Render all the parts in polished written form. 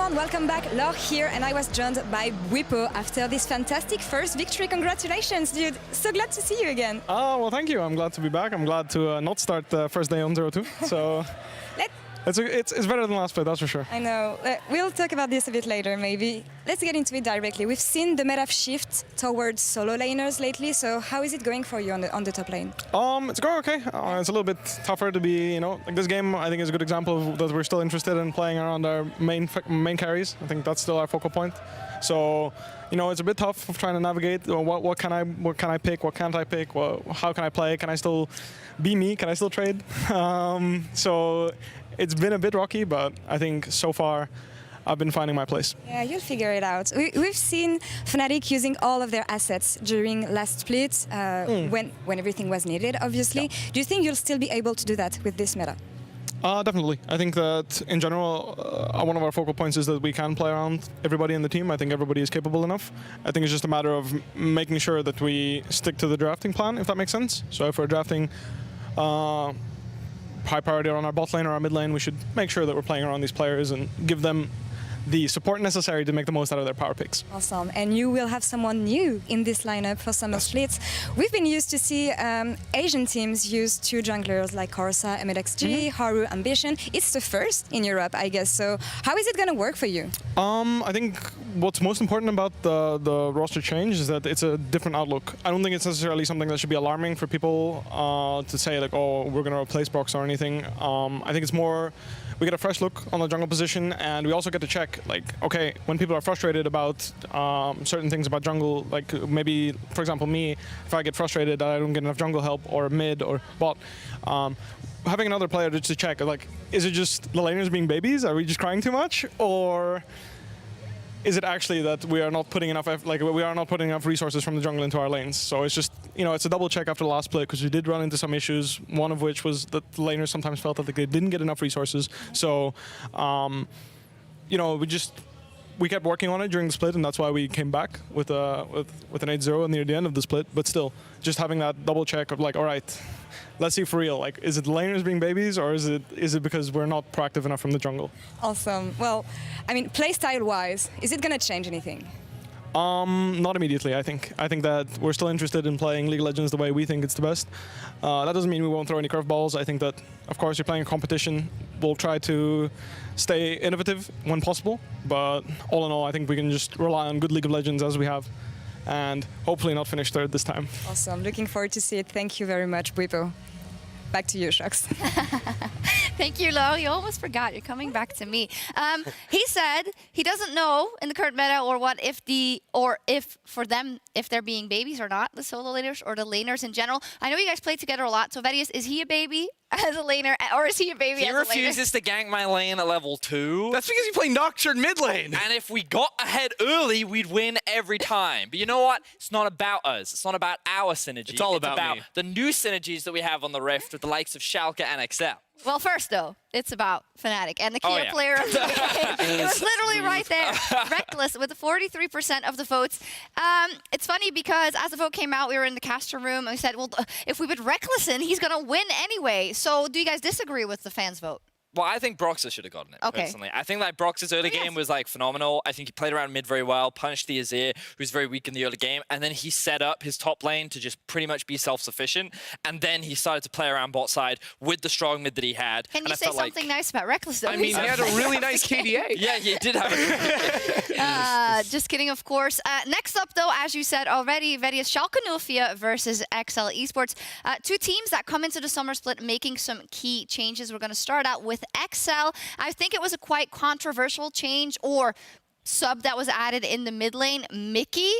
everyone, welcome back. Laure here, and I was joined by Bwipo after this fantastic first victory. Congratulations, dude. So glad to see you again. Oh, well, thank you. I'm glad to be back. I'm glad to not start the first day on 0-2. So it's better than last play, that's for sure. I know. We'll talk about this a bit later, maybe. Let's get into it directly. We've seen the meta shift towards solo laners lately, so how is it going for you on the top lane? It's going okay. It's a little bit tougher to be, like this game I think is a good example of that we're still interested in playing around our main carries. I think that's still our focal point. So, it's a bit tough of trying to navigate. What can I pick? What can't I pick? How can I play? Can I still be me? Can I still trade? So it's been a bit rocky, but I think so far I've been finding my place. Yeah, you'll figure it out. We've seen Fnatic using all of their assets during last split, when everything was needed, obviously. Yeah. Do you think you'll still be able to do that with this meta? Definitely. I think that in general, one of our focal points is that we can play around everybody in the team. I think everybody is capable enough. I think it's just a matter of making sure that we stick to the drafting plan, if that makes sense. So if we're drafting high priority on our bot lane or our mid lane, we should make sure that we're playing around these players and give them the support necessary to make the most out of their power picks. Awesome. And you will have someone new in this lineup for summer splits. We've been used to see Asian teams use two junglers like Corsa, MLXG, Haru, Ambition. It's the first in Europe, I guess. So how is it going to work for you? I think what's most important about the roster change is that it's a different outlook. I don't think it's necessarily something that should be alarming for people to say like, oh, we're going to replace Brox or anything. I think it's more we get a fresh look on the jungle position, and we also get to check, like, okay, when people are frustrated about certain things about jungle, like maybe, for example, me, if I get frustrated that I don't get enough jungle help or mid or bot, having another player to check, like, is it just the laners being babies? Are we just crying too much? Or is it actually that we are not putting enough, resources from the jungle into our lanes? So it's just, it's a double check after the last split, because we did run into some issues, one of which was that the laners sometimes felt that they didn't get enough resources. So, we kept working on it during the split, and that's why we came back with an 8-0 near the end of the split. But still, just having that double check of like, all right, let's see for real. Like, is it the laners being babies, or is it because we're not proactive enough from the jungle? Awesome. Well, I mean, playstyle-wise, is it going to change anything? Not immediately, I think. I think that we're still interested in playing League of Legends the way we think it's the best. That doesn't mean we won't throw any curveballs. I think that, of course, you're playing a competition. We'll try to stay innovative when possible, but all in all, I think we can just rely on good League of Legends as we have, and hopefully not finish third this time. Awesome. Looking forward to see it. Thank you very much, Bwipo. Back to you, Shox. Thank you, Laure. You almost forgot. You're coming back to me. He said he doesn't know in the current meta if they're being babies or not, the solo laners or the laners in general. I know you guys play together a lot. So Vedius, is he a baby as a laner, or is he a baby as a laner? He refuses to gank my lane at level 2. That's because you play Nocturne mid lane. And if we got ahead early, we'd win every time. But you know what? It's not about us. It's not about our synergy. It's all about me. The new synergies that we have on the Rift with the likes of Schalke and XL. Well, first, though, it's about Fnatic. And the key player of the game, it was literally right there. Reckless with 43% of the votes. It's funny because as the vote came out, we were in the caster room, and we said, well, if we put Reckless in, he's going to win anyway. So do you guys disagree with the fans' vote? Well, I think Broxah should have gotten it, personally. I think that Broxah's early game was, phenomenal. I think he played around mid very well, punished the Azir, who was very weak in the early game, and then he set up his top lane to just pretty much be self-sufficient, and then he started to play around bot side with the strong mid that he had. Can you say something nice about Reckless, though? I mean, he had a really nice KDA. Yeah, he did have a just kidding, of course. Next up, though, as you said already, Vedius, Schalke Nufia versus XL Esports. Two teams that come into the summer split making some key changes. We're going to start out with XL. I think it was a quite controversial change or sub that was added in the mid lane. Mickey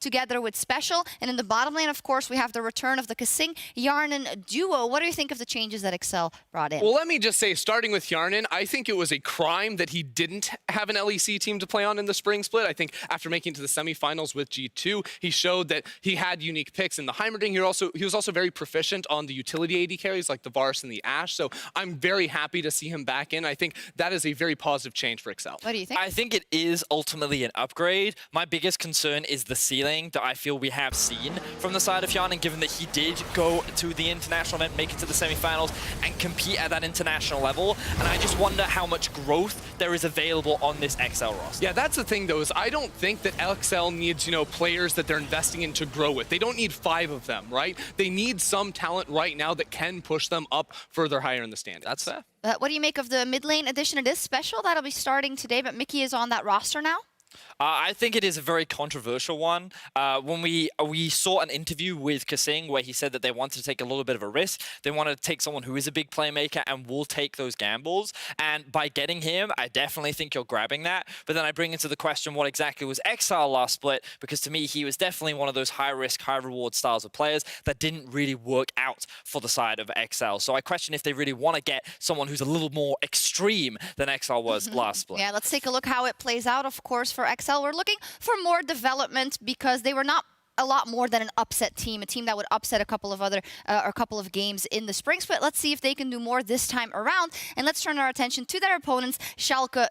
together with Special. And in the bottom lane, of course, we have the return of the Kasing Yarnan duo. What do you think of the changes that XL brought in? Well, let me just say, starting with Yarnan, I think it was a crime that he didn't have an LEC team to play on in the spring split. I think after making it to the semifinals with G2, he showed that he had unique picks in the Heimerdinger. He was also very proficient on the utility AD carries like the Varus and the Ashe. So I'm very happy to see him back in. I think that is a very positive change for XL. What do you think? I think it is ultimately an upgrade. My biggest concern is the ceiling. thing that I feel we have seen from the side of Hjarnan, given that he did go to the international event, make it to the semifinals, and compete at that international level. And I just wonder how much growth there is available on this XL roster. Yeah, that's the thing, though, is I don't think that XL needs, players that they're investing in to grow with. They don't need 5 of them, right? They need some talent right now that can push them up further higher in the standings. That's fair. What do you make of the mid lane edition? It is special. That'll be starting today, but Mickey is on that roster now. I think it is a very controversial one. When we saw an interview with Kasing where he said that they wanted to take a little bit of a risk. They wanted to take someone who is a big playmaker and will take those gambles. And by getting him, I definitely think you're grabbing that. But then I bring into the question what exactly was Exile last split, because to me, he was definitely one of those high-risk, high-reward styles of players that didn't really work out for the side of Exile. So I question if they really want to get someone who's a little more extreme than Exile was last split. Yeah, let's take a look how it plays out, of course, for XL. We're looking for more development because they were not a lot more than an upset team, a team that would upset a couple of games in the spring split. Let's see if they can do more this time around. And let's turn our attention to their opponents, Schalke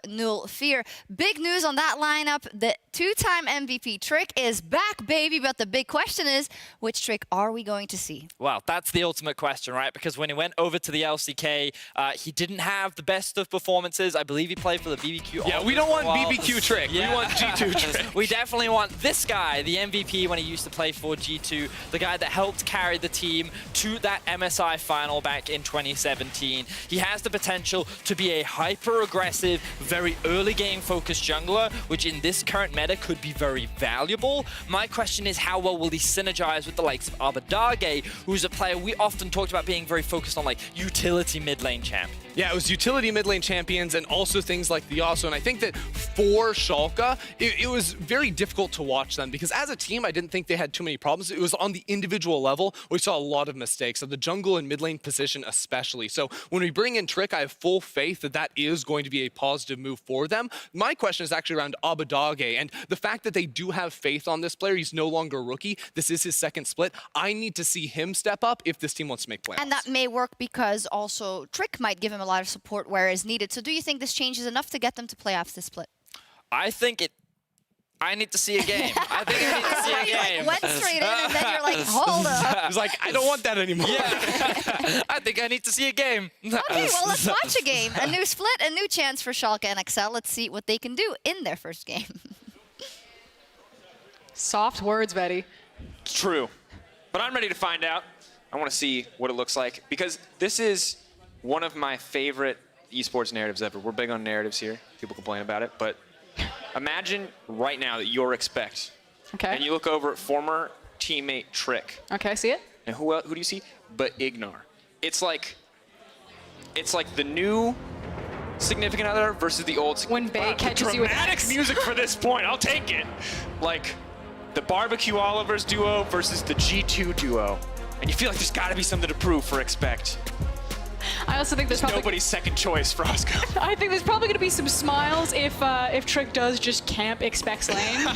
04. Big news on that lineup. The 2-time MVP Trick is back, baby. But the big question is, which Trick are we going to see? Well, that's the ultimate question, right? Because when he went over to the LCK, he didn't have the best of performances. I believe he played for the BBQ. Yeah, we don't want BBQ Trick. Yeah. We want G2 Trick. We definitely want this guy, the MVP when he used to play for G2, the guy that helped carry the team to that MSI final back in 2017. He has the potential to be a hyper-aggressive, very early game focused jungler, which in this current meta could be very valuable. My question is, how well will he synergize with the likes of Abadage, who's a player we often talked about being very focused on, like utility mid lane champ. Yeah, it was utility mid lane champions and also things like the Yasuo. And I think that for Schalke, it was very difficult to watch them because as a team, I didn't think they had too many problems. It was on the individual level, we saw a lot of mistakes, of the jungle and mid lane position especially. So when we bring in Trick, I have full faith that that is going to be a positive move for them. My question is actually around Abadage and the fact that they do have faith on this player. He's no longer a rookie. This is his second split. I need to see him step up if this team wants to make playoffs. And that may work because also Trick might give him a lot of support where is needed. So do you think this change is enough to get them to playoffs this split? I think I need to see a game. I think I need to see a game. Like, went straight in and then you're like, hold up. He's like, I don't want that anymore. Yeah. I think I need to see a game. Okay, well, let's watch a game. A new split, a new chance for Schalke and XL. Let's see what they can do in their first game. Soft words, Betty. It's true. But I'm ready to find out. I want to see what it looks like because this is one of my favorite esports narratives ever. We're big on narratives here. People complain about it, but imagine right now that you're Expect. Okay. And you look over at former teammate Trick. Okay, I see it. And who do you see? But Ignar. It's like the new significant other versus the old. When Bay catches you with dramatic X. music for this point. I'll take it. Like the Barbecue Olivers duo versus the G2 duo. And you feel like there's got to be something to prove for Expect. I also think there's probably nobody's second choice for Oscar. I think there's probably going to be some smiles if Trick does just camp Expect's lane.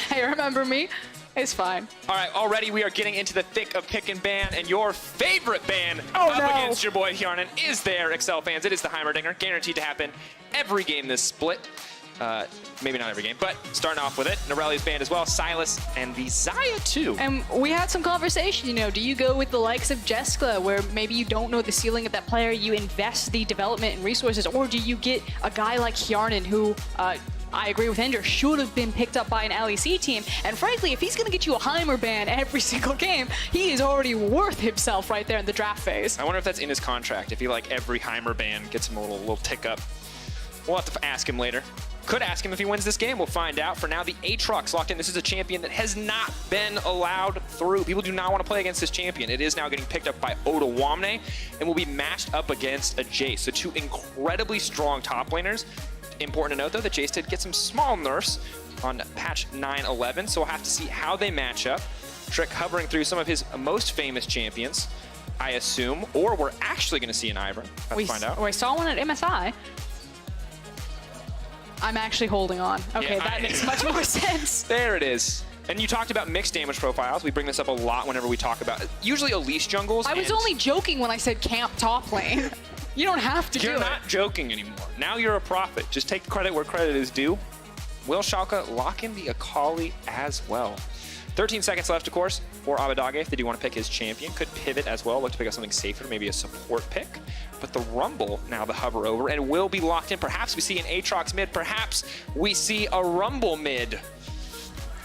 Hey, remember me? It's fine. All right, already we are getting into the thick of pick and ban, and your favorite ban against your boy Hjarnan is there, XL fans. It is the Heimerdinger, guaranteed to happen every game this split. Maybe not every game, but starting off with it, Norelia's banned as well, Silas, and the Xayah too. And we had some conversation, do you go with the likes of Jessica, where maybe you don't know the ceiling of that player, you invest the development and resources, or do you get a guy like Hjarnan who, I agree with Ender, should have been picked up by an LEC team, and frankly, if he's going to get you a Heimer ban every single game, he is already worth himself right there in the draft phase. I wonder if that's in his contract, if he like every Heimer ban gets him a little tick up. We'll have to ask him later. Could ask him if he wins this game. We'll find out. For now, the Aatrox locked in. This is a champion that has not been allowed through. People do not want to play against this champion. It is now getting picked up by Oda and will be matched up against a Jace. So two incredibly strong top laners. Important to note, though, that Jace did get some small nerfs on patch 9.11, so we'll have to see how they match up. Trick hovering through some of his most famous champions, I assume, or we're actually going to see an Ivern. Let's find out. We saw one at MSI. I'm actually holding on. Okay, Yeah, that makes much more sense. There it is. And you talked about mixed damage profiles. We bring this up a lot whenever we talk about it. Usually Elise jungles. I was only joking when I said camp top lane. You don't have to do it. You're not joking anymore. Now you're a prophet. Just take credit where credit is due. will Schalke lock in the Akali as well? 13 seconds left, of course, for Abadage. If they do want to pick his champion, could pivot as well, look to pick up something safer, maybe a support pick. But the Rumble, now the hover over, and will be locked in. Perhaps we see an Aatrox mid, perhaps we see a Rumble mid.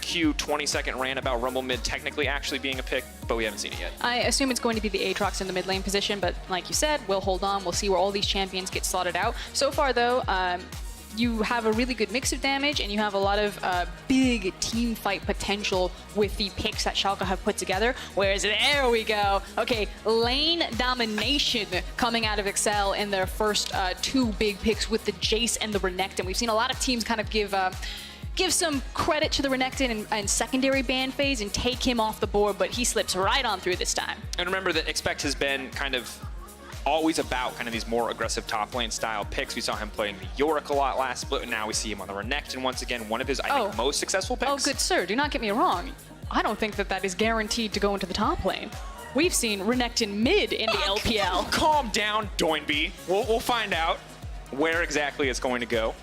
Q 20-second rant about Rumble mid technically actually being a pick, but we haven't seen it yet. I assume it's going to be the Aatrox in the mid lane position, but like you said, we'll hold on. We'll see where all these champions get slotted out. So far, though, you have a really good mix of damage, and you have a lot of big team fight potential with the picks that Schalke have put together. Whereas, there we go. Okay, lane domination coming out of Excel in their first 2 big picks with the Jace and the Renekton. We've seen a lot of teams kind of give some credit to the Renekton in secondary ban phase and take him off the board, but he slips right on through this time. And remember that Expect has been kind of always about kind of these more aggressive top lane style picks. We saw him playing the Yorick a lot last split, and now we see him on the Renekton once again, one of his, I think, most successful picks. Oh, good sir, do not get me wrong. I don't think that that is guaranteed to go into the top lane. We've seen Renekton mid in the LPL. Calm down, Doinby. We'll find out where exactly it's going to go.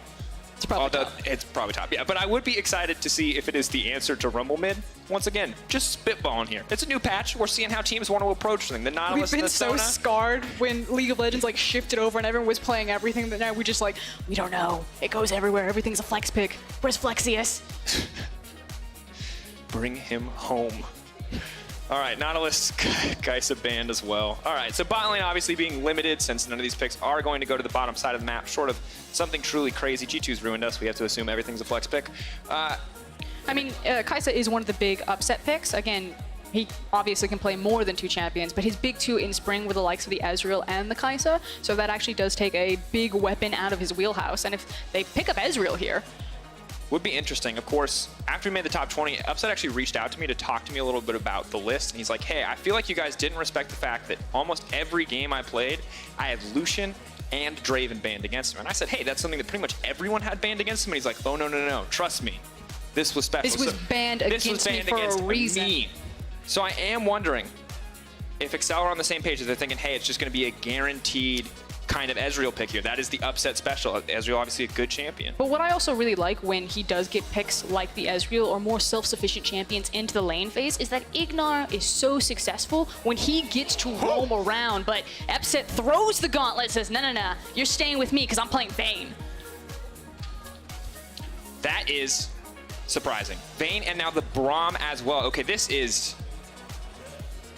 It's probably top. It's probably top, yeah. But I would be excited to see if it is the answer to Rumble mid. Once again, just spitballing here. It's a new patch. We're seeing how teams want to approach something. The Nautilus, We've been the so Sona. scarred when League of Legends like shifted over and everyone was playing everything, that now we just like, we don't know. It goes everywhere. Everything's a flex pick. Where's Flexius? Bring him home. All right, Nautilus, Kaisa banned as well. All right, so bot lane obviously being limited since none of these picks are going to go to the bottom side of the map, short of something truly crazy. G2's ruined us. We have to assume everything's a flex pick. I mean, Kaisa is one of the big upset picks. Again, he obviously can play more than 2 champions, but his big 2 in spring were the likes of the Ezreal and the Kaisa, so that actually does take a big weapon out of his wheelhouse. And if they pick up Ezreal here, would be interesting. Of course, after we made the top 20, Upset actually reached out to me to talk to me a little bit about the list. And he's like, hey, I feel like you guys didn't respect the fact that almost every game I played, I had Lucian and Draven banned against him. And I said, hey, that's something that pretty much everyone had banned against him. And he's like, oh, no, trust me. This was special. This was banned against me for a reason. So I am wondering if Excel are on the same page, if they're thinking, hey, it's just going to be a guaranteed kind of Ezreal pick here. That is the upset special. Ezreal obviously a good champion. But what I also really like when he does get picks like the Ezreal or more self-sufficient champions into the lane phase is that Ignar is so successful when he gets to roam around, but Upset throws the gauntlet, says, no, you're staying with me because I'm playing Vayne. That is surprising. Vayne and now the Braum as well. Okay,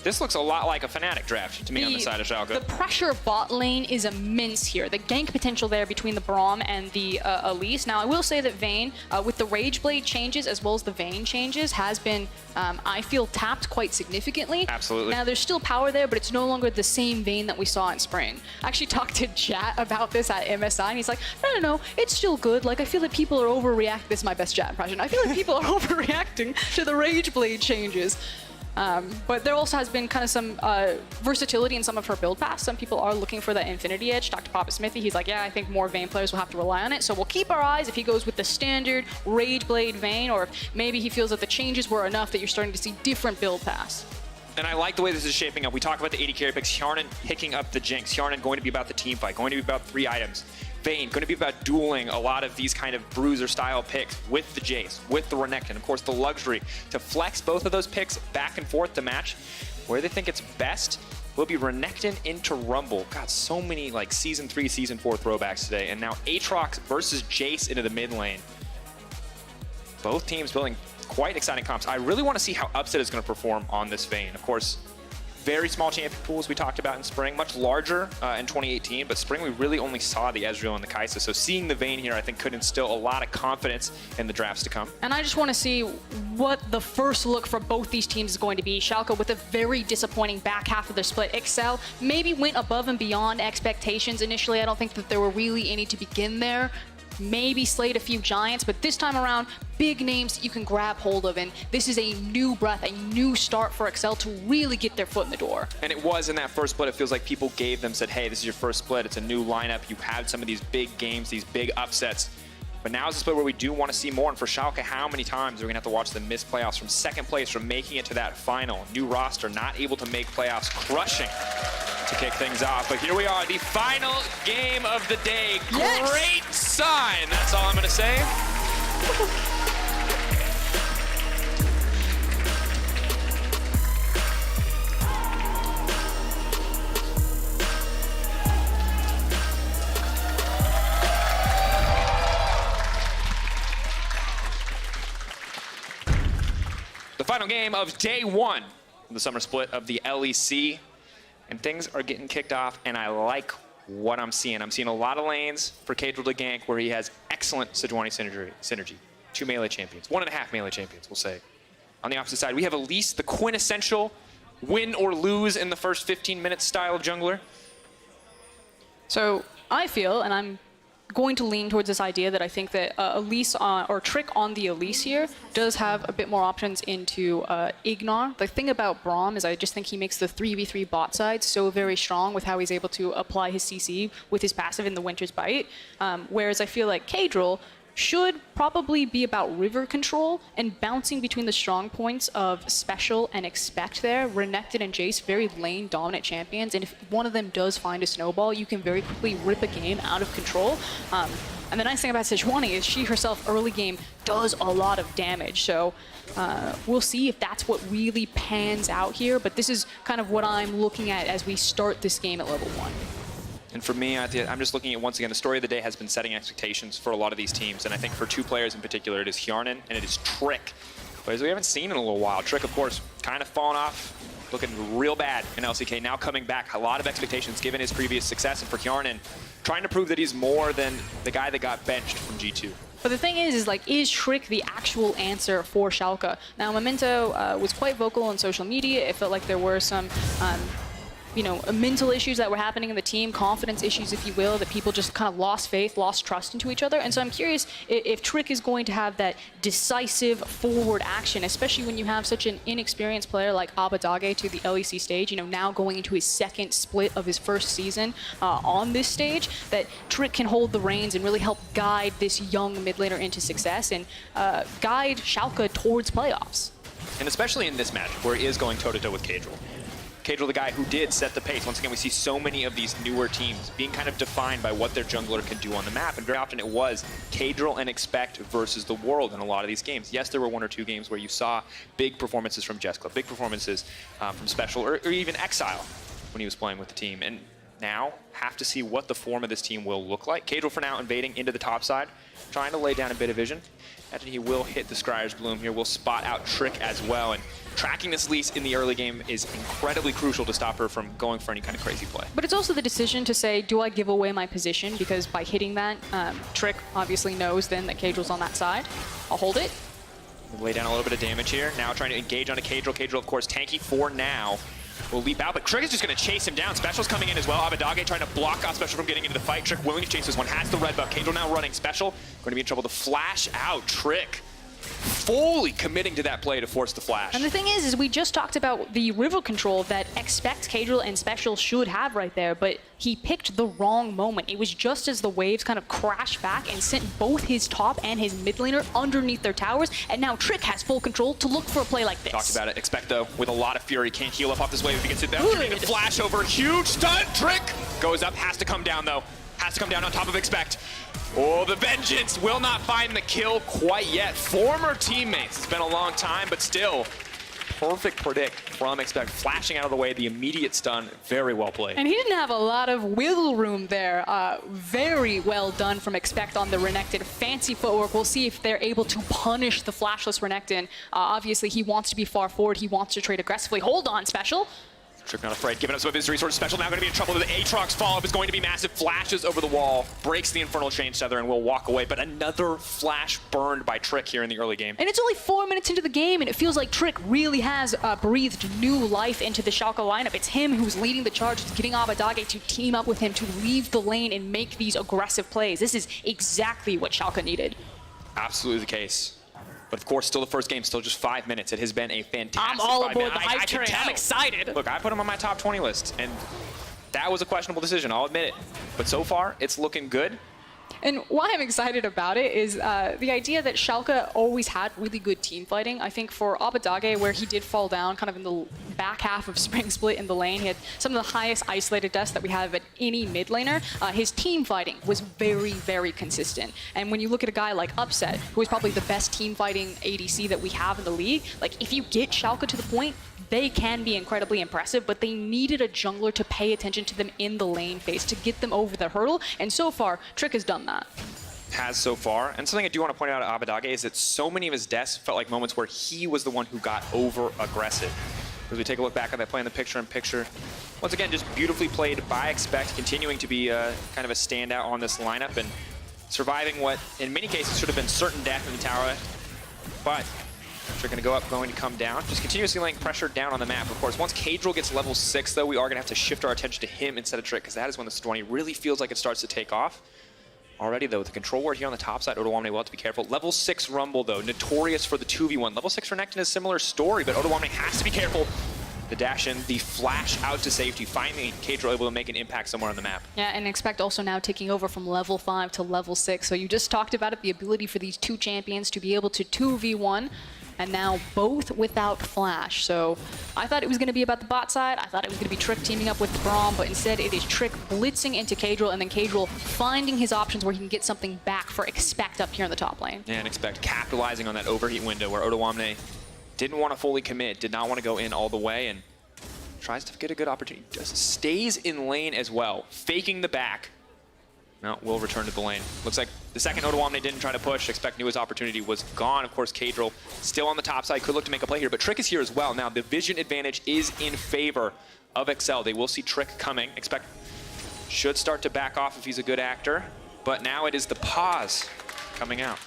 this looks a lot like a Fnatic draft to me on the side of Schalke. The pressure bot lane is immense here. The gank potential there between the Braum and the Elise. Now, I will say that Vayne, with the Rage Blade changes as well as the Vayne changes, has been, I feel, tapped quite significantly. Absolutely. Now, there's still power there, but it's no longer the same Vayne that we saw in spring. I actually talked to Jat about this at MSI, and he's like, no, it's still good. Like, I feel that people are overreacting. This is my best Jat impression. I feel like people are overreacting to the Rage Blade changes. But there also has been kind of some versatility in some of her build paths. Some people are looking for that Infinity Edge. Talked to Papa Smithy. He's like, yeah, I think more Vayne players will have to rely on it. So we'll keep our eyes if he goes with the standard Rage Blade Vayne, or if maybe he feels that the changes were enough that you're starting to see different build paths. And I like the way this is shaping up. We talk about the 80 carry picks. Hjarnan picking up the Jinx. Hjarnan going to be about the team fight, going to be about 3 items. Vayne going to be about dueling a lot of these kind of bruiser style picks with the Jace, with the Renekton. Of course, the luxury to flex both of those picks back and forth to match where they think it's best will be Renekton into Rumble. God, so many like Season 3, Season 4 throwbacks today. And now Aatrox versus Jace into the mid lane. Both teams building quite exciting comps. I really want to see how Upset is going to perform on this Vayne. Of course, very small champion pools we talked about in spring, much larger in 2018, but spring we really only saw the Ezreal and the Kaisa, so seeing the Vayne here I think could instill a lot of confidence in the drafts to come. And I just want to see what the first look for both these teams is going to be. Schalke with a very disappointing back half of their split. Excel maybe went above and beyond expectations initially. I don't think that there were really any to begin there. Maybe slayed a few giants, but this time around, big names that you can grab hold of, and this is a new breath, a new start for Excel to really get their foot in the door. And it was in that first split, it feels like people gave them, said, hey, this is your first split, it's a new lineup, you had some of these big games, these big upsets. But now is the split where we do want to see more, and for Schalke, how many times are we going to have to watch them miss playoffs from second place, from making it to that final? New roster, not able to make playoffs, crushing to kick things off. But here we are, the final game of the day. Yes. Great sign, that's all I'm going to say. The final game of day 1 of the summer split of the LEC. And things are getting kicked off, and I like what I'm seeing. I'm seeing a lot of lanes for Cadril to gank where he has excellent Sejuani synergy. 2 melee champions, 1.5 melee champions, we'll say. On the opposite side, we have Elise, the quintessential win or lose in the first 15 minutes style of jungler. So I feel, and I'm going to lean towards this idea that I think that Elise or Trick on the Elise here does have a bit more options into Ignar. The thing about Braum is I just think he makes the 3v3 bot side so very strong with how he's able to apply his CC with his passive in the Winter's Bite. Whereas I feel like Cadril should probably be about river control and bouncing between the strong points of Special and Expect there. Renekton and Jace, very lane dominant champions, and if one of them does find a snowball, you can very quickly rip a game out of control. And the nice thing about Sejuani is she herself early game does a lot of damage, so we'll see if that's what really pans out here, but this is kind of what I'm looking at as we start this game at level 1. And for me, I'm just looking at, once again, the story of the day has been setting expectations for a lot of these teams. And I think for 2 players in particular, it is Hjarnan and it is Trick. Players we haven't seen in a little while. Trick, of course, kind of fallen off, looking real bad in LCK. Now coming back, a lot of expectations given his previous success. And for Hjarnan, trying to prove that he's more than the guy that got benched from G2. But the thing is like, is Trick the actual answer for Schalke? Now, Memento was quite vocal on social media. It felt like there were some mental issues that were happening in the team, confidence issues, if you will, that people just kind of lost faith, lost trust into each other. And so I'm curious if Trick is going to have that decisive forward action, especially when you have such an inexperienced player like Abadage to the LEC stage, now going into his 2nd split of his 1st season on this stage, that Trick can hold the reins and really help guide this young mid laner into success and guide Schalke towards playoffs. And especially in this match, where he is going toe-to-toe with Cadril. Cadril, the guy who did set the pace. Once again, we see so many of these newer teams being kind of defined by what their jungler can do on the map. And very often it was Cadril and Expect versus the world in a lot of these games. Yes, there were 1 or 2 games where you saw big performances from Jeskla, big performances from Special, or even Exile when he was playing with the team. And now, have to see what the form of this team will look like. Cadril for now invading into the top side, trying to lay down a bit of vision. Imagine he will hit the Scryer's Bloom here, will spot out Trick as well. And tracking this Elise in the early game is incredibly crucial to stop her from going for any kind of crazy play. But it's also the decision to say, do I give away my position? Because by hitting that, Trick obviously knows then that Cadril's on that side. I'll hold it. Lay down a little bit of damage here. Now trying to engage onto Cadril. Cadril, of course, tanky for now. Will leap out, but Trick is just going to chase him down. Special's coming in as well. Abadage trying to block off Special from getting into the fight. Trick willing to chase this one. Has the red buff. Cadril now running. Special going to be in trouble to flash out. Trick fully committing to that play to force the flash. And the thing is we just talked about the river control that Expect, Cadril, and Special should have right there, but he picked the wrong moment. It was just as the waves kind of crashed back and sent both his top and his mid laner underneath their towers, and now Trick has full control to look for a play like this. Talked about it. Expect, though, with a lot of fury, can't heal up off this wave if he gets it down. The flash over, huge stun. Trick goes up, has to come down, though. Has to come down on top of Expect. Oh, the vengeance will not find the kill quite yet. Former teammates. It's been a long time, but still, perfect predict from Expect. Flashing out of the way, the immediate stun. Very well played. And he didn't have a lot of wiggle room there. Very well done from Expect on the Renekton. Fancy footwork. We'll see if they're able to punish the flashless Renekton. Obviously, he wants to be far forward. He wants to trade aggressively. Hold on, Special. Trick not afraid, giving up some of his resources. Special now going to be in trouble. The Aatrox follow-up is going to be massive. Flashes over the wall, breaks the Infernal Chain Tether, and will walk away. But another flash burned by Trick here in the early game. And it's only 4 minutes into the game, and it feels like Trick really has breathed new life into the Schalke lineup. It's him who's leading the charge, getting Abadage to team up with him to leave the lane and make these aggressive plays. This is exactly what Schalke needed. Absolutely the case. But of course, still the first game, still just 5 minutes. It has been a fantastic I'm all 5 aboard minutes. the hype train. I'm excited. Look, I put him on my top 20 list, and that was a questionable decision, I'll admit it. But so far, it's looking good. And why I'm excited about it is the idea that Schalke always had really good team fighting. I think for Abadage, where he did fall down kind of in the back half of Spring Split in the lane, he had some of the highest isolated deaths that we have at any mid laner. His team fighting was very, very consistent. And when you look at a guy like Upset, who is probably the best team fighting ADC that we have in the league, like if you get Schalke to the point, they can be incredibly impressive, but they needed a jungler to pay attention to them in the lane phase to get them over the hurdle, and so far, Trick has done that. Has so far. And something I do want to point out at Abadage is that so many of his deaths felt like moments where he was the one who got over-aggressive. As we take a look back on that play in the picture-in-picture, once again, just beautifully played by Expect, continuing to be kind of a standout on this lineup and surviving what, in many cases, should have been certain death in the tower. But they're going to go up, going to come down. Just continuously laying pressure down on the map. Of course, once Kadril gets level 6, though, we are going to have to shift our attention to him instead of Trick, because that is when the Sidoni really feels like it starts to take off. Already, though, with the control ward here on the top side, Odoamne will have to be careful. Level 6 Rumble, though, notorious for the 2v1. Level 6 Renekton is a similar story, but Odoamne has to be careful. The dash in, the flash out to safety. Finally, Kadril able to make an impact somewhere on the map. Yeah, and Expect also now taking over from level 5 to level 6. So you just talked about it, the ability for these two champions to be able to 2v1. And now both without flash. So I thought it was going to be about the bot side. I thought it was going to be Trick teaming up with Braum, but instead it is Trick blitzing into Kadril, and then Kadril finding his options where he can get something back for Expect up here in the top lane. Yeah, and Expect capitalizing on that overheat window where Odoamne didn't want to fully commit, did not want to go in all the way, and tries to get a good opportunity. Just stays in lane as well, faking the back. No, will return to the lane. Looks like the second Odoamne didn't try to push. Expect knew his opportunity was gone. Of course, Kadril still on the top side, could look to make a play here, but Trick is here as well. Now, the vision advantage is in favor of Excel. They will see Trick coming. Expect should start to back off if he's a good actor, but now it is the pause coming out.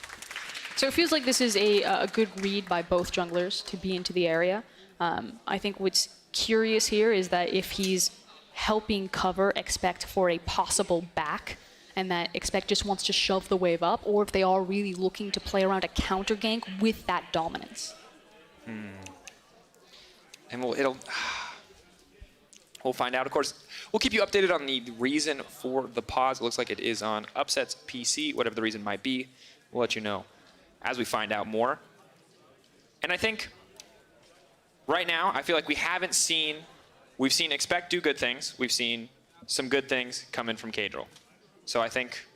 So it feels like this is a good read by both junglers to be into the area. I think what's curious here is that if he's helping cover Expect for a possible back, and that Expect just wants to shove the wave up, or if they are really looking to play around a counter gank with that dominance. And we'll find out. Of course, we'll keep you updated on the reason for the pause. It looks like it is on Upset's PC, whatever the reason might be. We'll let you know as we find out more. And I think right now, I feel like we've seen Expect do good things. We've seen some good things come in from Kadril. So I think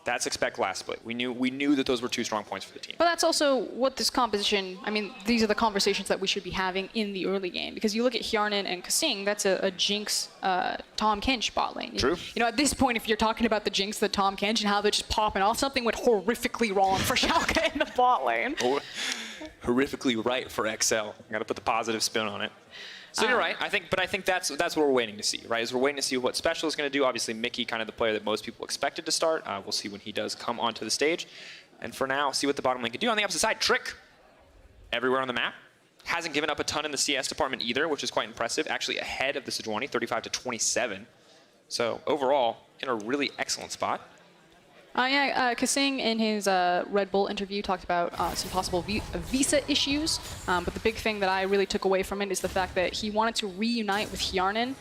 that's Expect last split. We knew that those were two strong points for the team. But that's also what this composition, I mean, these are the conversations that we should be having in the early game. Because you look at Hjarnan and Kasing, that's a Jinx Tom Kench bot lane. True. You know, at this point, if you're talking about the Jinx, the Tom Kench, and how they're just popping off, something went horrifically wrong for Schalke in the bot lane. Horrifically right for XL. I gotta put the positive spin on it. So you're right. I think that's what we're waiting to see, right? Is we're waiting to see what Special is going to do. Obviously, Mickey, kind of the player that most people expected to start. We'll see when he does come onto the stage. And for now, see what the bottom lane can do. On the opposite side, Trick, everywhere on the map. Hasn't given up a ton in the CS department either, which is quite impressive. Actually ahead of the Sejuani, 35-27. So overall, in a really excellent spot. Kasing in his Red Bull interview talked about some possible visa issues, but the big thing that I really took away from it is the fact that he wanted to reunite with Hjarnan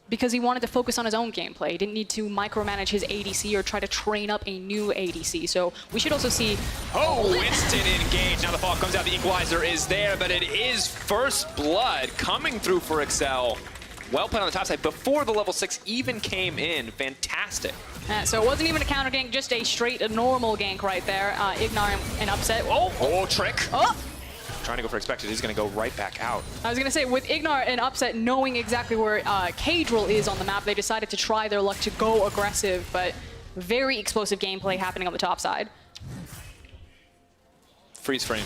because he wanted to focus on his own gameplay. He didn't need to micromanage his ADC or try to train up a new ADC. So we should also see... Oh, instant engage. Now the fall comes out. The equalizer is there, but it is first blood coming through for Excel. Well played on the top side before the level 6 even came in. Fantastic. So it wasn't even a counter gank, just a straight, normal gank right there. Ignar and Upset. Oh, Trick. Oh! Trying to go for Expected. He's going to go right back out. I was going to say, with Ignar and Upset knowing exactly where Kadril is on the map, they decided to try their luck to go aggressive, but very explosive gameplay happening on the top side. Freeze frame.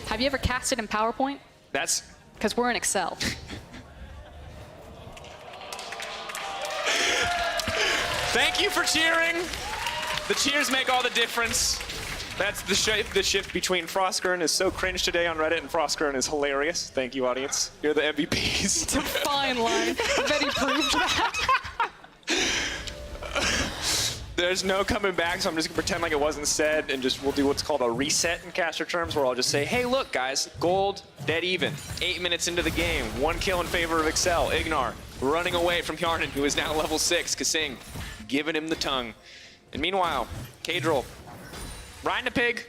Have you ever casted in PowerPoint? That's... Because we're in Excel. Thank you for cheering. The cheers make all the difference. That's the shift between Frostkern is so cringe today on Reddit and Frostkern is hilarious. Thank you, audience. You're the MVPs. It's a fine line. I bet he proved that. There's no coming back, so I'm just gonna pretend like it wasn't said and we'll do what's called a reset in caster terms, where I'll just say, hey, look, guys, gold, dead even. 8 minutes into the game, 1 kill in favor of Excel. Ignar running away from Hjarnan, who is now level 6. Kasing giving him the tongue. And meanwhile, Kadril, riding a pig,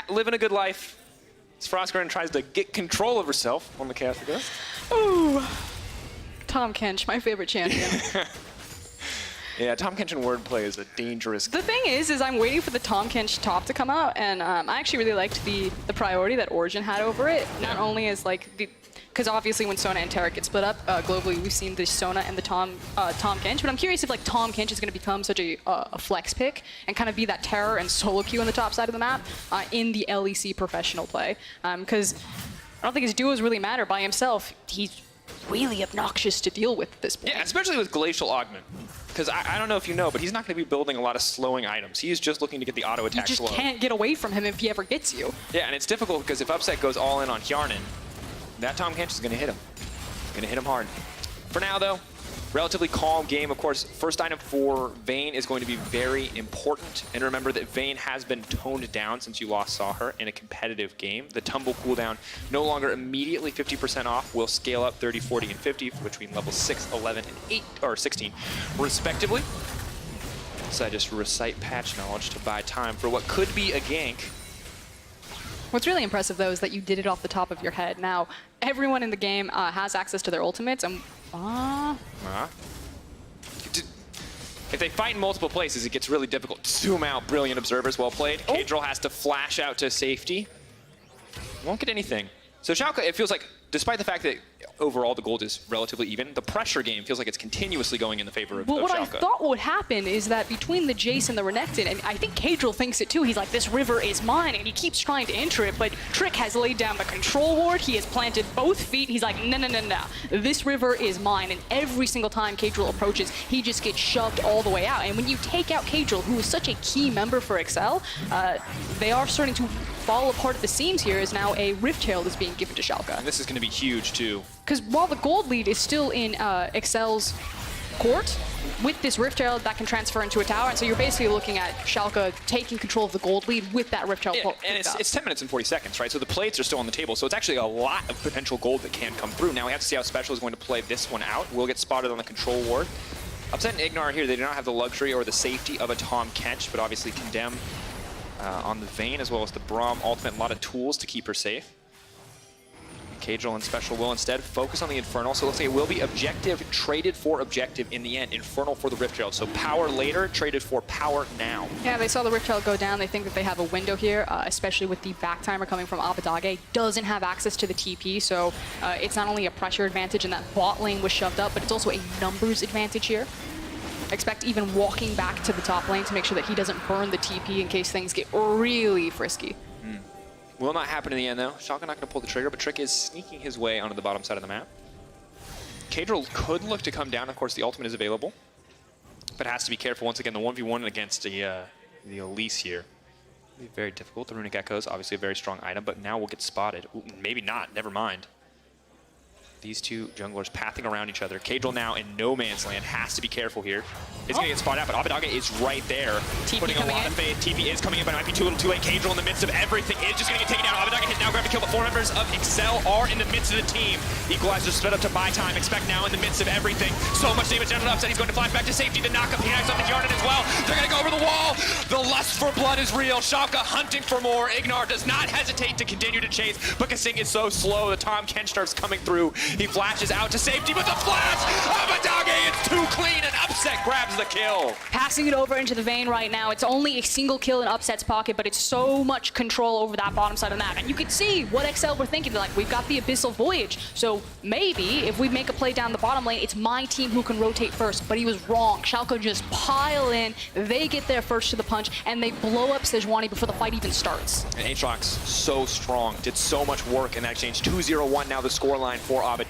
living a good life. As Frostgren tries to get control of herself on the Caster Ghost. Ooh. Tom Kench, my favorite champion. Yeah, Tom Kench and wordplay is a dangerous The thing is I'm waiting for the Tom Kench top to come out, and I actually really liked the priority that Origin had over it. Not only as like because obviously when Sona and Taric get split up globally, we've seen the Sona and the Tom Kench, but I'm curious if like Tom Kench is going to become such a flex pick and kind of be that terror and solo queue on the top side of the map in the LEC professional play, because I don't think his duos really matter by himself. He's really obnoxious to deal with at this point. Yeah, especially with Glacial Augment. Because I don't know if you know, but he's not going to be building a lot of slowing items. He's just looking to get the auto attack You just can't get away from him if he ever gets you. Yeah, and it's difficult because if Upset goes all in on Hjarnan, that Tom Kench is going to hit him. Going to hit him hard. For now, though, relatively calm game. Of course, first item for Vayne is going to be very important. And remember that Vayne has been toned down since you last saw her in a competitive game. The tumble cooldown no longer immediately 50% off, will scale up 30, 40, and 50 between level 6, 11, and 8, or 16, respectively. So I just recite patch knowledge to buy time for what could be a gank. What's really impressive, though, is that you did it off the top of your head. Now, everyone in the game has access to their ultimates, and if they fight in multiple places, it gets really difficult to zoom out. Brilliant observers, well played. Kadril has to flash out to safety. Won't get anything. So Schalke, it feels like, despite the fact that overall the gold is relatively even, the pressure game feels like it's continuously going in the favor of Well, what Schalke. I thought would happen is that between the Jace and the Renekton, and I think Kadril thinks it too, he's like, this river is mine, and he keeps trying to enter it, but Trick has laid down the control ward, he has planted both feet, he's like, no, no, no, no, this river is mine, and every single time Kadril approaches, he just gets shoved all the way out, and when you take out Kadril, who is such a key member for Excel, they are starting to fall apart at the seams here, as now a Rift Herald is being given to Schalke. And this is going to be huge, too. Because while the gold lead is still in Excel's court, with this Rift Herald that can transfer into a tower, and so you're basically looking at Schalke taking control of the gold lead with that Rift Herald. Yeah, and it's 10 minutes and 40 seconds, right? So the plates are still on the table, so it's actually a lot of potential gold that can come through. Now we have to see how Special is going to play this one out. We'll get spotted on the control ward. Upset and Ignar here, they do not have the luxury or the safety of a Tom Kench, but obviously Condemn on the Vayne, as well as the Braum ultimate, a lot of tools to keep her safe. Kadril and Special will instead focus on the Infernal, so it looks like it will be objective traded for objective in the end. Infernal for the Rift Herald, so power later, traded for power now. Yeah, they saw the Rift Herald go down. They think that they have a window here, especially with the back timer coming from Abadage. Doesn't have access to the TP, so it's not only a pressure advantage and that bot lane was shoved up, but it's also a numbers advantage here. Expect even walking back to the top lane to make sure that he doesn't burn the TP in case things get really frisky. Will not happen in the end, though. Schalke not going to pull the trigger, but Trick is sneaking his way onto the bottom side of the map. Kadril could look to come down. Of course, the ultimate is available, but has to be careful. Once again, the 1v1 against the Elise here. It'll be very difficult. The Runic Echoes, obviously a very strong item, but now we'll get spotted. Ooh, maybe not. Never mind. These two junglers pathing around each other. Kadril now in no man's land, has to be careful here. It's going to get spotted out, but Abadage is right there. TP putting a lot of faith. TP is coming in, but it might be too little too late. Kadril in the midst of everything is just going to get taken down. Abadage has now grabbed a kill, but 4 members of Excel are in the midst of the team. Equalizer split up to buy time. Expect now in the midst of everything. So much damage down to Upset. He's going to flash back to safety. The knockup, he has on the Hjarnan as well. They're going to go over the wall. The lust for blood is real. Schalke hunting for more. Ignar does not hesitate to continue to chase, but Kasing is so slow. The Tom Kench starts coming through. He flashes out to safety with the flash. Abadage, it's too clean, and Upset grabs the kill. Passing it over into the Vayne right now. It's only a single kill in Upset's pocket, but it's so much control over that bottom side of the map. And you can see what XL were thinking. They're like, we've got the Abyssal Voyage, so maybe if we make a play down the bottom lane, it's my team who can rotate first. But he was wrong. Schalke just pile in. They get there first to the punch, and they blow up Sejuani before the fight even starts. And Aatrox, so strong, did so much work in that exchange. 2-0-1 now the scoreline for Abadage.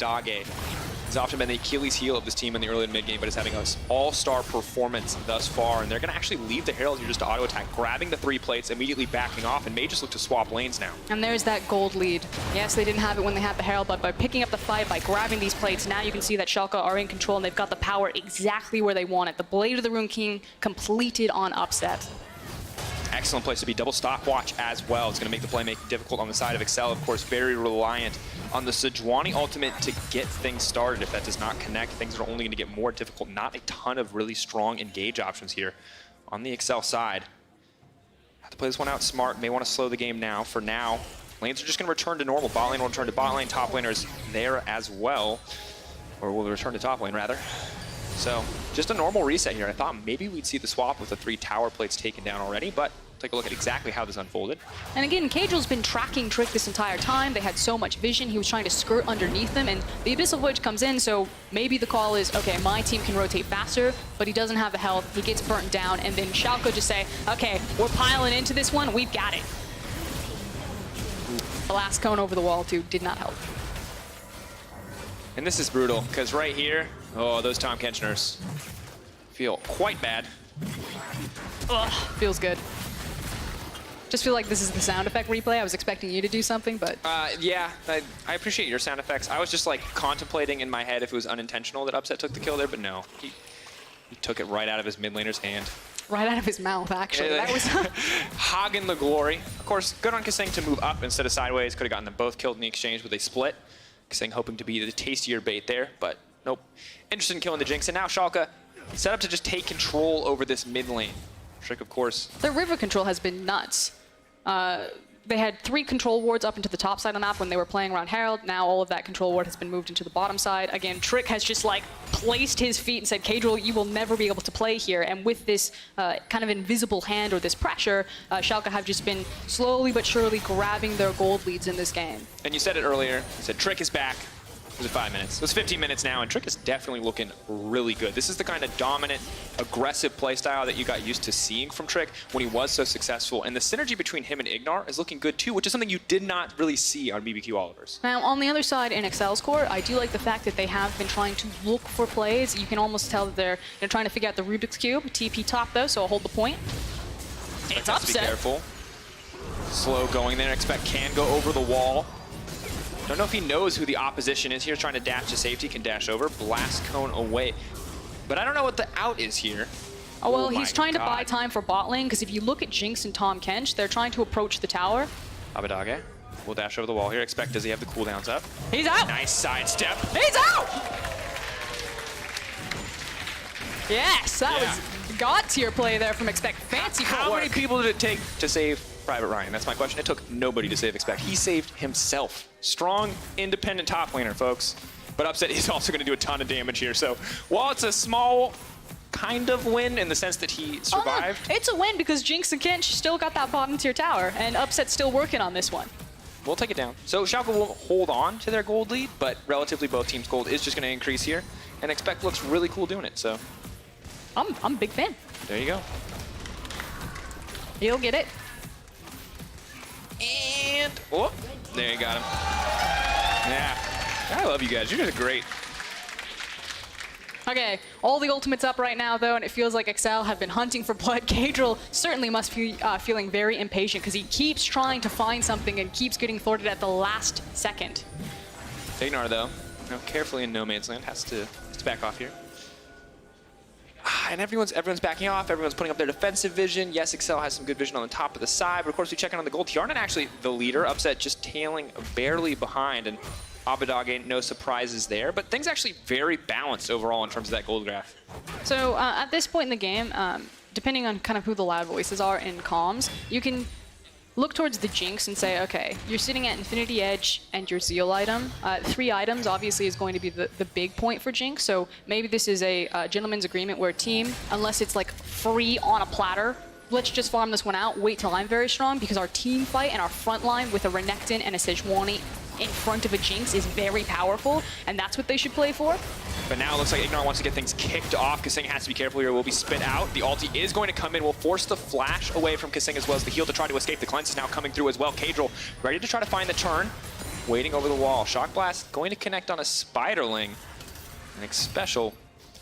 He's often been the Achilles heel of this team in the early and mid game, but is having an all-star performance thus far. And they're going to actually leave the Herald here just to auto-attack, grabbing the 3 plates, immediately backing off, and may just look to swap lanes now. And there's that gold lead. Yes, they didn't have it when they had the Herald, but by picking up the fight, by grabbing these plates, now you can see that Schalke are in control, and they've got the power exactly where they want it. The Blade of the Rune King completed on Upset. Excellent place to be. Double stopwatch as well. It's going to make the playmaking difficult on the side of Excel. Of course, very reliant on the Sejuani ultimate to get things started. If that does not connect, things are only going to get more difficult. Not a ton of really strong engage options here on the Excel side. Have to play this one out smart. May want to slow the game now. For now, lanes are just going to return to normal. Bot lane will return to bot lane. Top laners there as well. Or will return to top lane, rather. So, just a normal reset here. I thought maybe we'd see the swap with the 3 tower plates taken down already, but take a look at exactly how this unfolded. And again, Caedrel's been tracking Trick this entire time. They had so much vision. He was trying to skirt underneath them, and the Abyssal Voyage comes in, so maybe the call is, okay, my team can rotate faster, but he doesn't have the health. He gets burnt down, and then Schalke just say, okay, we're piling into this one. We've got it. The last cone over the wall, too, did not help. And this is brutal, because right here, oh, those Tom Kenchners feel quite bad. Ugh, feels good. Just feel like this is the sound effect replay. I was expecting you to do something, but... Yeah, I appreciate your sound effects. I was just like contemplating in my head if it was unintentional that Upset took the kill there, but no. He took it right out of his mid laner's hand. Right out of his mouth, actually. That was... Hogging the glory. Of course, good on Kasing to move up instead of sideways. Could have gotten them both killed in the exchange, but they split. Kasing hoping to be the tastier bait there, but nope. Interested in killing the Jinx, and now Schalke set up to just take control over this mid lane. Trick, of course. Their river control has been nuts. They had 3 control wards up into the top side of the map when they were playing around Herald. Now all of that control ward has been moved into the bottom side. Again, Trick has just like placed his feet and said, Caedrel, you will never be able to play here. And with this kind of invisible hand or this pressure, Schalke have just been slowly but surely grabbing their gold leads in this game. And you said it earlier, you said Trick is back. Was it 5 minutes? It was 15 minutes now, and Trick is definitely looking really good. This is the kind of dominant, aggressive playstyle that you got used to seeing from Trick when he was so successful. And the synergy between him and Ignar is looking good too, which is something you did not really see on BBQ Olivers. Now, on the other side in Excel's court, I do like the fact that they have been trying to look for plays. You can almost tell that they're trying to figure out the Rubik's Cube. TP top, though, so I'll hold the point. It's Upset. Be careful. Slow going there. Expect can go over the wall. Don't know if he knows who the opposition is here, trying to dash to safety, can dash over, blast cone away. But I don't know what the out is here. Oh, well, he's trying to buy time for bot lane, because if you look at Jinx and Tom Kench, they're trying to approach the tower. Abadage will dash over the wall here. Expect, does he have the cooldowns up? He's out! Nice sidestep. He's out! Yes, that was God tier play there from Expect. Fancy footwork. How many people did it take to save Private Ryan? That's my question. It took nobody to save Expect. He saved himself. Strong, independent top laner, folks. But Upset is also going to do a ton of damage here. So while it's a small kind of win in the sense that he survived. Oh, no. It's a win because Jinx and Kench still got that bottom tier tower, and Upset's still working on this one. We'll take it down. So Schalke will hold on to their gold lead, but relatively both teams' gold is just going to increase here. And Expect looks really cool doing it, so. I'm a big fan. There you go. He'll get it. And, oh, there you got him. Yeah, I love you guys. You guys are great. Okay, all the ultimates up right now, though, and it feels like Excel have been hunting for blood. Caedrel certainly must be feeling very impatient because he keeps trying to find something and keeps getting thwarted at the last second. Ignar, though, carefully in no man's land, has to back off here. And everyone's backing off. Everyone's putting up their defensive vision. Yes, Excel has some good vision on the top of the side, but of course we check in on the gold. Yarnan actually the leader, Upset just tailing barely behind, and Abadage, no surprises there. But things actually very balanced overall in terms of that gold graph. So at this point in the game, depending on kind of who the loud voices are in comms, you can look towards the Jinx and say, okay, you're sitting at Infinity Edge and your Zeal item. 3 items obviously is going to be the big point for Jinx, so maybe this is a gentleman's agreement where team, unless it's like free on a platter, let's just farm this one out, wait till I'm very strong, because our team fight and our front line with a Renekton and a Sejuani in front of a Jinx is very powerful, and that's what they should play for. But now it looks like Ignar wants to get things kicked off. Kasing has to be careful here. Will be spit out. The ulti is going to come in. Will force the flash away from Kasing as well as the heal to try to escape. The cleanse is now coming through as well. Caedrel ready to try to find the turn. Waiting over the wall. Shock Blast going to connect on a Spiderling. And Special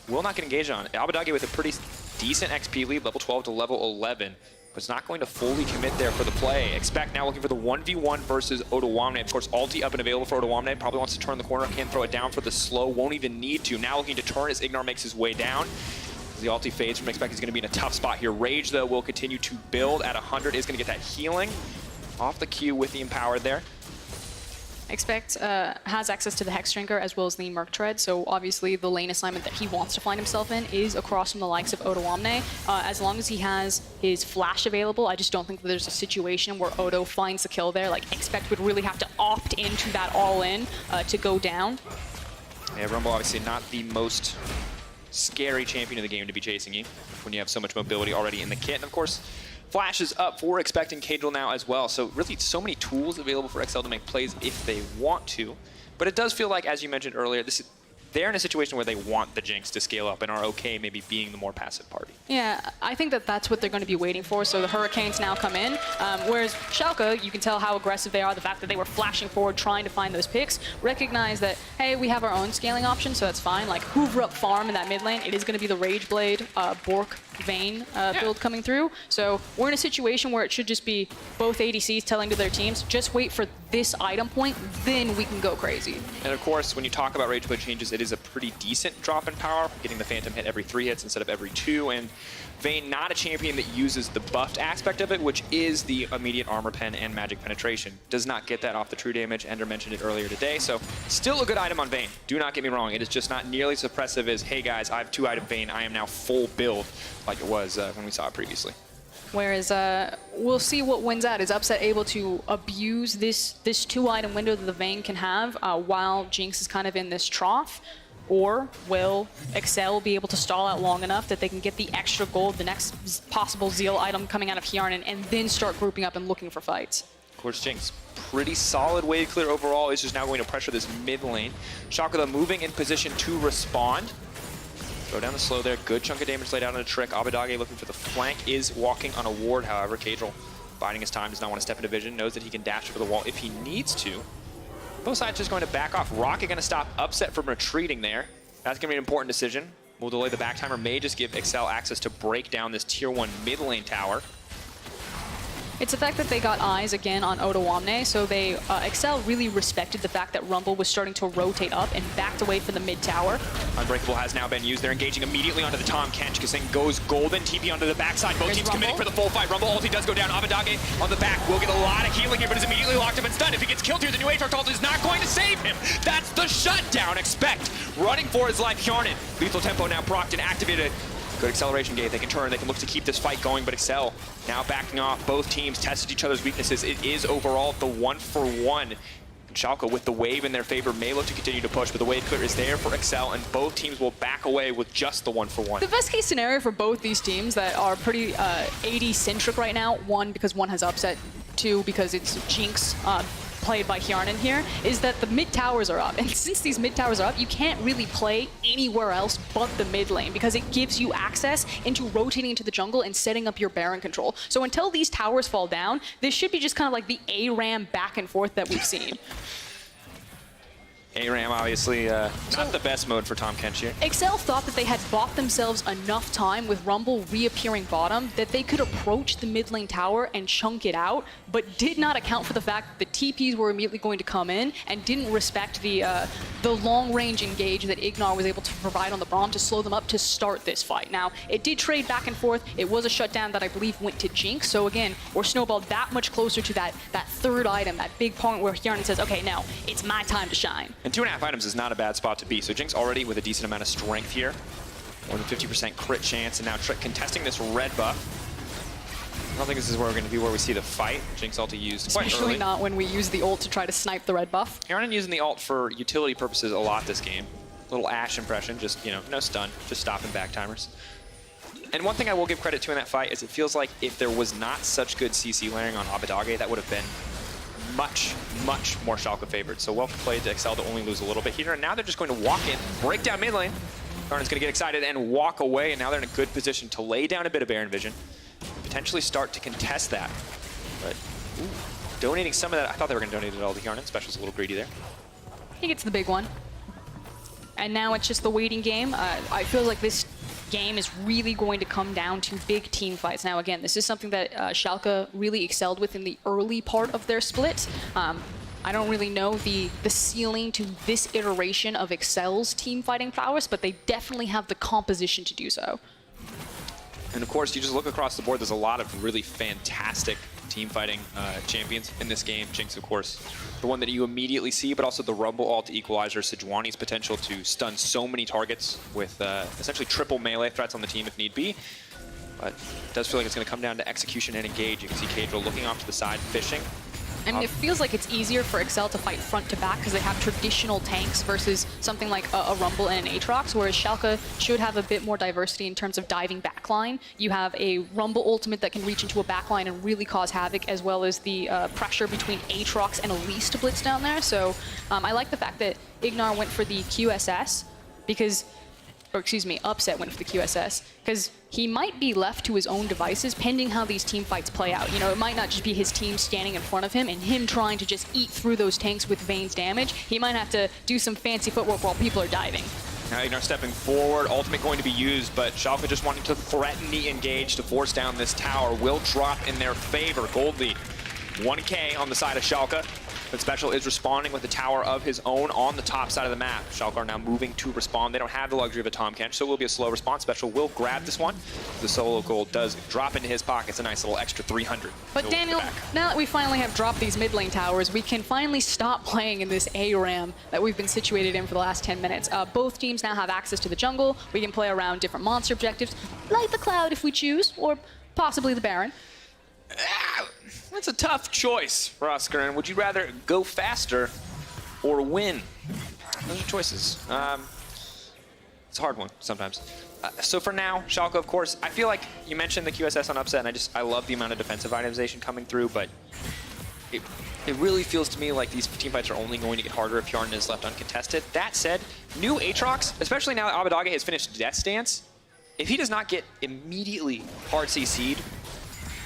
will not get engaged on. Abadage with a pretty decent XP lead, level 12 to level 11. But it's not going to fully commit there for the play. Expect now looking for the 1v1 versus Odoamne. Of course, ulti up and available for Odoamne. Probably wants to turn the corner, can throw it down for the slow. Won't even need to. Now looking to turn as Ignar makes his way down. As the ulti fades from Expect, he's going to be in a tough spot here. Rage, though, will continue to build at 100. Is going to get that healing off the Q with the Empowered there. Expect has access to the Hex Drinker as well as the Merc Tread, so obviously the lane assignment that he wants to find himself in is across from the likes of Odo Omne. As long as he has his flash available, I just don't think that there's a situation where Odo finds the kill there. Like, Expect would really have to opt into that all-in to go down. Yeah, Rumble obviously not the most scary champion of the game to be chasing you when you have so much mobility already in the kit. And of course, Flash is up for expecting Cadril now as well. So really so many tools available for XL to make plays if they want to. But it does feel like, as you mentioned earlier, they're in a situation where they want the Jinx to scale up and are okay maybe being the more passive party. Yeah, I think that that's what they're going to be waiting for. So the Hurricanes now come in, whereas Schalke, you can tell how aggressive they are. The fact that they were flashing forward, trying to find those picks, recognize that, hey, we have our own scaling option, so that's fine. Like, hoover up farm in that mid lane. It is going to be the Rage Blade, Bork, Vayne build coming through. So we're in a situation where it should just be both ADCs telling to their teams, just wait for this item point, then we can go crazy. And of course, when you talk about Rage Blade changes, it is a pretty decent drop in power, getting the Phantom hit every 3 hits instead of every 2, and Vayne not a champion that uses the buffed aspect of it, which is the immediate armor pen and magic penetration. Does not get that off the true damage. Ender mentioned it earlier today, so still a good item on Vayne. Do not get me wrong, it is just not nearly as suppressive as, hey guys, I have 2-item Vayne, I am now full build, like it was when we saw it previously. Whereas we'll see what wins out. Is Upset able to abuse this 2-item window that the Vayne can have while Jinx is kind of in this trough? Or will Excel be able to stall out long enough that they can get the extra gold, the next possible Zeal item coming out of Hjarnan, and then start grouping up and looking for fights? Of course, Jinx, pretty solid wave clear overall. Is just now going to pressure this mid lane. Schalke, though, moving in position to respond. Throw down the slow there. Good chunk of damage laid out on a trick. Abadage looking for the flank, is walking on a ward, however. Cadril biding his time, does not want to step into vision, knows that he can dash over the wall if he needs to. Both sides just going to back off. Rocket going to stop Upset from retreating there. That's going to be an important decision. We'll delay the back timer, may just give Excel access to break down this tier 1 mid lane tower. It's the fact that they got eyes again on Odo Omne, so they Excel really respected the fact that Rumble was starting to rotate up and backed away from the mid tower. Unbreakable has now been used. They're engaging immediately onto the Tahm Kench. Kasing goes golden, TP onto the backside. Both teams committing for the full fight. Rumble ulti does go down. Abadage on the back will get a lot of healing here, but is immediately locked up and stunned. If he gets killed here, the new Aatrox ult is not going to save him. That's the shutdown. Expect running for his life. Hjarnan, lethal tempo now procced and activated. Good acceleration gate. They can turn. They can look to keep this fight going, but Excel now backing off. Both teams tested each other's weaknesses. It is overall the 1-for-1. And Schalke, with the wave in their favor, may look to continue to push, but the wave clear is there for Excel, and both teams will back away with just the 1-for-1. The best case scenario for both these teams that are pretty AD-centric right now, one, because one has Upset, two, because it's Jinx played by Hjarnan here, is that the mid towers are up. And since these mid towers are up, you can't really play anywhere else but the mid lane because it gives you access into rotating into the jungle and setting up your Baron control. So until these towers fall down, this should be just kind of like the ARAM back and forth that we've seen. ARAM, obviously, not the best mode for Tahm Kench here. Excel thought that they had bought themselves enough time with Rumble reappearing bottom that they could approach the mid lane tower and chunk it out, but did not account for the fact that the TPs were immediately going to come in and didn't respect the long-range engage that Ignar was able to provide on the Braum to slow them up to start this fight. Now, it did trade back and forth. It was a shutdown that I believe went to Jinx, so again, we're snowballed that much closer to that third item, that big point where Hjarnan says, okay, now it's my time to shine. And 2.5 items is not a bad spot to be. So Jinx already with a decent amount of strength here. More than 50% crit chance, and now Trick contesting this red buff. I don't think this is where we're going to be where we see the fight. Jinx ulti used quite Especially early. not when we use the ult to try to snipe the red buff. Hjarnan using the ult for utility purposes a lot this game. Little Ashe impression, just, you know, no stun, just stopping back timers. And one thing I will give credit to in that fight is it feels like if there was not such good CC layering on Abadage, that would have been much, much more Schalke favored. So well played to Excel to only lose a little bit here. And now they're just going to walk in, break down mid lane. Hjarnan's going to get excited and walk away. And now they're in a good position to lay down a bit of Baron vision. Potentially start to contest that. But ooh, donating some of that. I thought they were going to donate it all to Hjarnan. Special's a little greedy there. He gets the big one. And now it's just the waiting game. I feel like this game is really going to come down to big team fights. Now, again, this is something that Schalke really excelled with in the early part of their split. I don't really know the ceiling to this iteration of Excel's team fighting prowess, but they definitely have the composition to do so. And of course, you just look across the board, there's a lot of really fantastic team fighting champions in this game. Jinx, of course, the one that you immediately see, but also the Rumble ult equalizer, Sejuani's potential to stun so many targets with essentially triple melee threats on the team if need be. But it does feel like it's going to come down to execution and engage. You can see Kadril looking off to the side, fishing. And it feels like it's easier for Excel to fight front to back because they have traditional tanks versus something like a Rumble and an Aatrox, whereas Schalke should have a bit more diversity in terms of diving backline. You have a Rumble ultimate that can reach into a backline and really cause havoc, as well as the pressure between Aatrox and Elise to blitz down there. So I like the fact that Ignar went for the QSS because, or excuse me, Upset went for the QSS, because he might be left to his own devices pending how these team fights play out. You know, it might not just be his team standing in front of him and him trying to just eat through those tanks with Vayne's damage. He might have to do some fancy footwork while people are diving. Now Ignar stepping forward, ultimate going to be used, but Schalke just wanting to threaten the engage to force down this tower will drop in their favor. Gold lead, 1K on the side of Schalke. But Special is responding with a tower of his own on the top side of the map. Schalke are now moving to respond. They don't have the luxury of a Tom Kench, so it will be a slow response. Special will grab this one. The solo gold does drop into his pockets, a nice little extra 300. But Daniel, now that we finally have dropped these mid lane towers, we can finally stop playing in this ARAM that we've been situated in for the last 10 minutes. Both teams now have access to the jungle. We can play around different monster objectives, like the Cloud if we choose, or possibly the Baron. That's a tough choice for Oscar. And would you rather go faster or win? Those are choices. It's a hard one sometimes. So for now, Schalke, of course, I feel like you mentioned the QSS on Upset, and I love the amount of defensive itemization coming through, but it really feels to me like these team fights are only going to get harder if Hjarnan is left uncontested. That said, new Aatrox, especially now that Abadage has finished Death's Dance, if he does not get immediately hard CC'd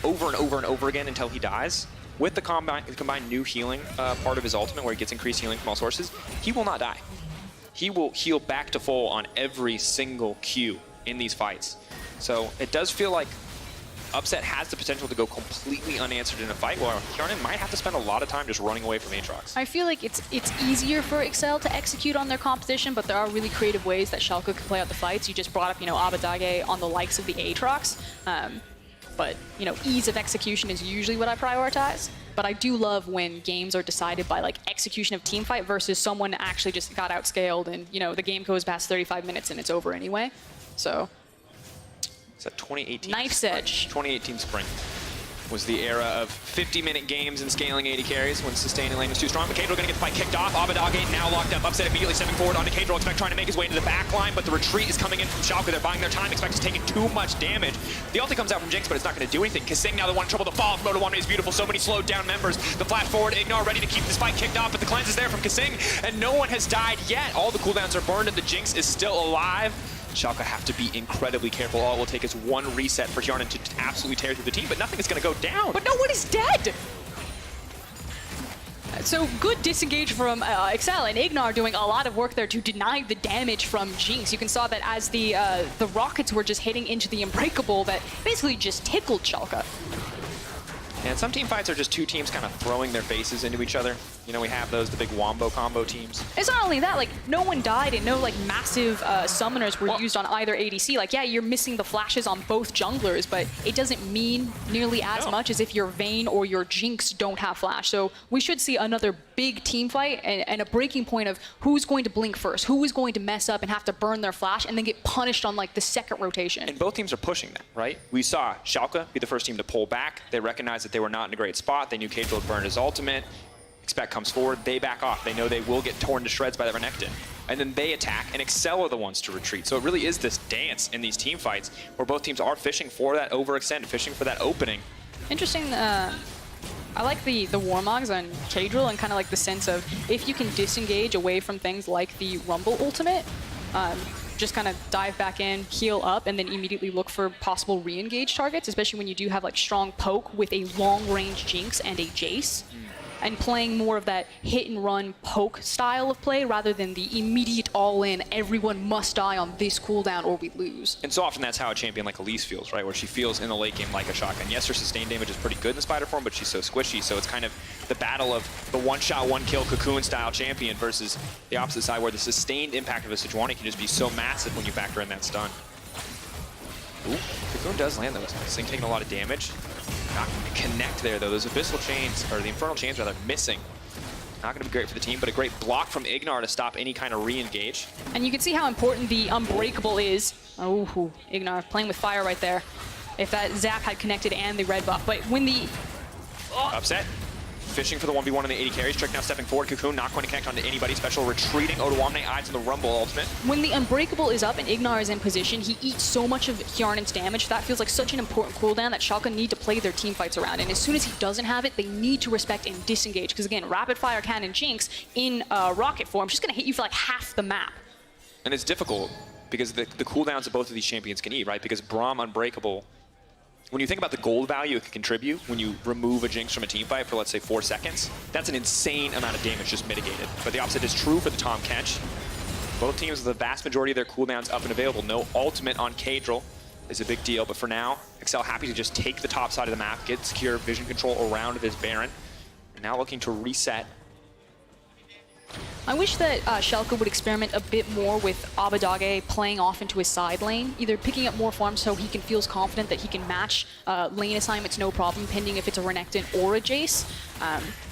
over and over and over again until he dies, with the combined new healing part of his ultimate where he gets increased healing from all sources, he will not die. He will heal back to full on every single Q in these fights. So it does feel like Upset has the potential to go completely unanswered in a fight, while Hjarnan might have to spend a lot of time just running away from Aatrox. I feel like it's easier for Excel to execute on their composition, but there are really creative ways that Schalke can play out the fights. You just brought up, Abadage on the likes of the Aatrox. But, ease of execution is usually what I prioritize. But I do love when games are decided by, execution of team fight versus someone actually just got outscaled and, the game goes past 35 minutes and it's over anyway. So. It's a 2018. Knife's Edge. 2018 spring was the era of 50-minute games and scaling 80 carries when sustaining lane was too strong. But Kadril going to get the fight kicked off. Abadage now locked up. Upset immediately stepping forward onto Kadril. Expect trying to make his way into the back line, but the retreat is coming in from Schalke. They're buying their time. Expect is taking too much damage. The ulti comes out from Jinx, but it's not going to do anything. Kasing now the one in trouble. The fall from Moto1 is beautiful. So many slowed down members. The flash forward, Ignar ready to keep this fight kicked off, but the cleanse is there from Kasing, and no one has died yet. All the cooldowns are burned, and the Jinx is still alive. Schalke have to be incredibly careful. All it will take is one reset for Hjarnan to absolutely tear through the team, but nothing is going to go down. But no one is dead! So good disengage from Excel, and Ignar doing a lot of work there to deny the damage from Jinx. You can saw that as the rockets were just hitting into the Unbreakable, that basically just tickled Schalke. And some team fights are just two teams kind of throwing their faces into each other. We have those, the big Wombo combo teams. It's not only that, no one died and no, massive summoners were used on either ADC. Yeah, you're missing the flashes on both junglers, but it doesn't mean nearly as much as if your Vayne or your Jinx don't have flash. So we should see another big team fight and a breaking point of who's going to blink first, who is going to mess up and have to burn their flash and then get punished on, the second rotation. And both teams are pushing that, right? We saw Schalke be the first team to pull back. They recognized that they were not in a great spot. They knew Kadril had burned his ultimate. Expect comes forward, they back off. They know they will get torn to shreds by the Renekton. And then they attack, and Excel are the ones to retreat. So it really is this dance in these team fights where both teams are fishing for that overextend, fishing for that opening. Interesting. I like the Warmogs on Kadril and kind of the sense of if you can disengage away from things like the Rumble ultimate, just kind of dive back in, heal up, and then immediately look for possible re-engage targets, especially when you do have strong poke with a long-range Jinx and a Jace. And playing more of that hit-and-run poke style of play rather than the immediate all-in, everyone must die on this cooldown or we lose. And so often that's how a champion like Elise feels, right? Where she feels in the late game like a shotgun. Yes, her sustained damage is pretty good in the spider form, but she's so squishy, so it's kind of the battle of the one-shot, one-kill cocoon-style champion versus the opposite side where the sustained impact of a Sejuani can just be so massive when you factor in that stun. Ooh, cocoon does land though. This thing taking a lot of damage. Not going to connect there, though. Those Abyssal Chains, or the Infernal Chains, rather, missing. Not going to be great for the team, but a great block from Ignar to stop any kind of re-engage. And you can see how important the Unbreakable is. Oh, Ignar playing with fire right there. If that Zap had connected and the red buff. But when the... Upset. Fishing for the 1v1 in the 80 carries. Trick now stepping forward. Cocoon not going to connect onto anybody special. Retreating. Odoamne eyes on the Rumble ultimate. When the Unbreakable is up and Ignar is in position, he eats so much of Hjarnen's damage. That feels like such an important cooldown that Schalke need to play their team fights around. And as soon as he doesn't have it, they need to respect and disengage. Because again, Rapid Fire Cannon Jinx in rocket form is just going to hit you for like half the map. And it's difficult because the cooldowns that both of these champions can eat, right? Because Braum Unbreakable, when you think about the gold value it can contribute when you remove a Jinx from a team fight for, let's say, 4 seconds, that's an insane amount of damage just mitigated. But the opposite is true for the Tahm Kench. Both teams, the vast majority of their cooldowns up and available. No ultimate on Kadril is a big deal, but for now, Excel happy to just take the top side of the map, get secure vision control around this Baron, and now looking to reset. I wish that Schalke would experiment a bit more with Abadage playing off into his side lane, either picking up more farms so he can feel confident that he can match lane assignments no problem, pending if it's a Renekton or a Jace.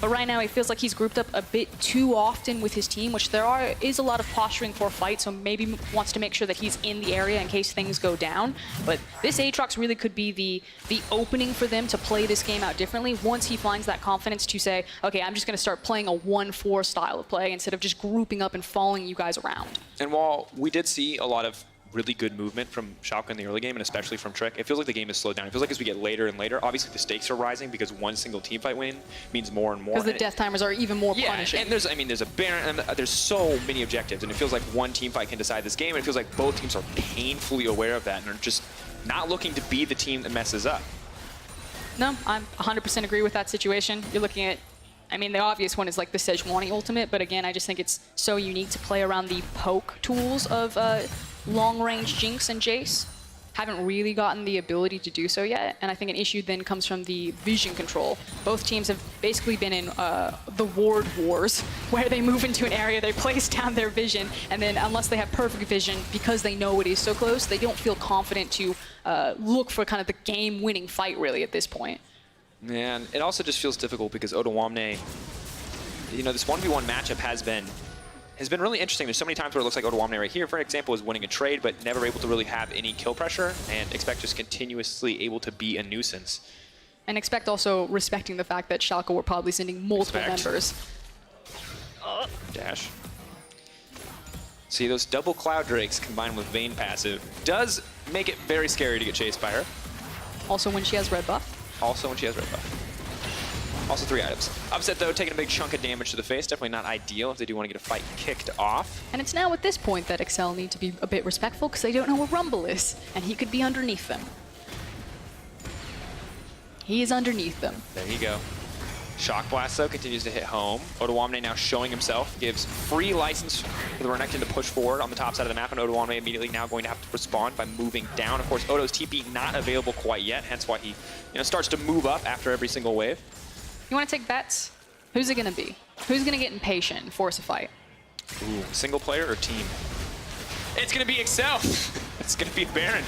But right now, it feels like he's grouped up a bit too often with his team, which is a lot of posturing for a fight, so maybe wants to make sure that he's in the area in case things go down. But this Aatrox really could be the opening for them to play this game out differently once he finds that confidence to say, okay, I'm just going to start playing a 1-4 style of play instead of just grouping up and following you guys around. And while we did see a lot of really good movement from Schalke in the early game, and especially from Trick, it feels like the game has slowed down. It feels like as we get later and later, obviously the stakes are rising because one single teamfight win means more and more. Because the death timers are even more punishing. And there's a Baron, and there's so many objectives, and it feels like one teamfight can decide this game, and it feels like both teams are painfully aware of that and are just not looking to be the team that messes up. No, I 100% agree with that situation. You're looking at, I mean, the obvious one is like the Sejuani ultimate, but again, I just think it's so unique to play around the poke tools of long-range Jinx and Jace. Haven't really gotten the ability to do so yet, and I think an issue then comes from the vision control. Both teams have basically been in the ward wars, where they move into an area, they place down their vision, and then unless they have perfect vision, because they know it is so close, they don't feel confident to look for kind of the game-winning fight, really, at this point. And it also just feels difficult because Odoamne, you know, this 1v1 matchup has been really interesting. There's so many times where it looks like Odoamne right here, for example, is winning a trade, but never able to really have any kill pressure, and Expect just continuously able to be a nuisance. And Expect also respecting the fact that Schalke were probably sending multiple members. Dash. See, those double Cloud Drakes combined with Vayne passive does make it very scary to get chased by her. Also when she has red buff. Also when she has red buff. Also 3 items. Upset though, taking a big chunk of damage to the face. Definitely not ideal if they do want to get a fight kicked off. And it's now at this point that Excel need to be a bit respectful because they don't know where Rumble is. And he could be underneath them. He is underneath them. There you go. Shock Blast though continues to hit home. Odoamne now showing himself, gives free license for the Renekton to push forward on the top side of the map, and Odoamne immediately now going to have to respond by moving down. Of course, Odo's TP not available quite yet, hence why he starts to move up after every single wave. You want to take bets? Who's it going to be? Who's going to get impatient and force a fight? Ooh, single player or team? It's going to be Excel. It's going to be Baron,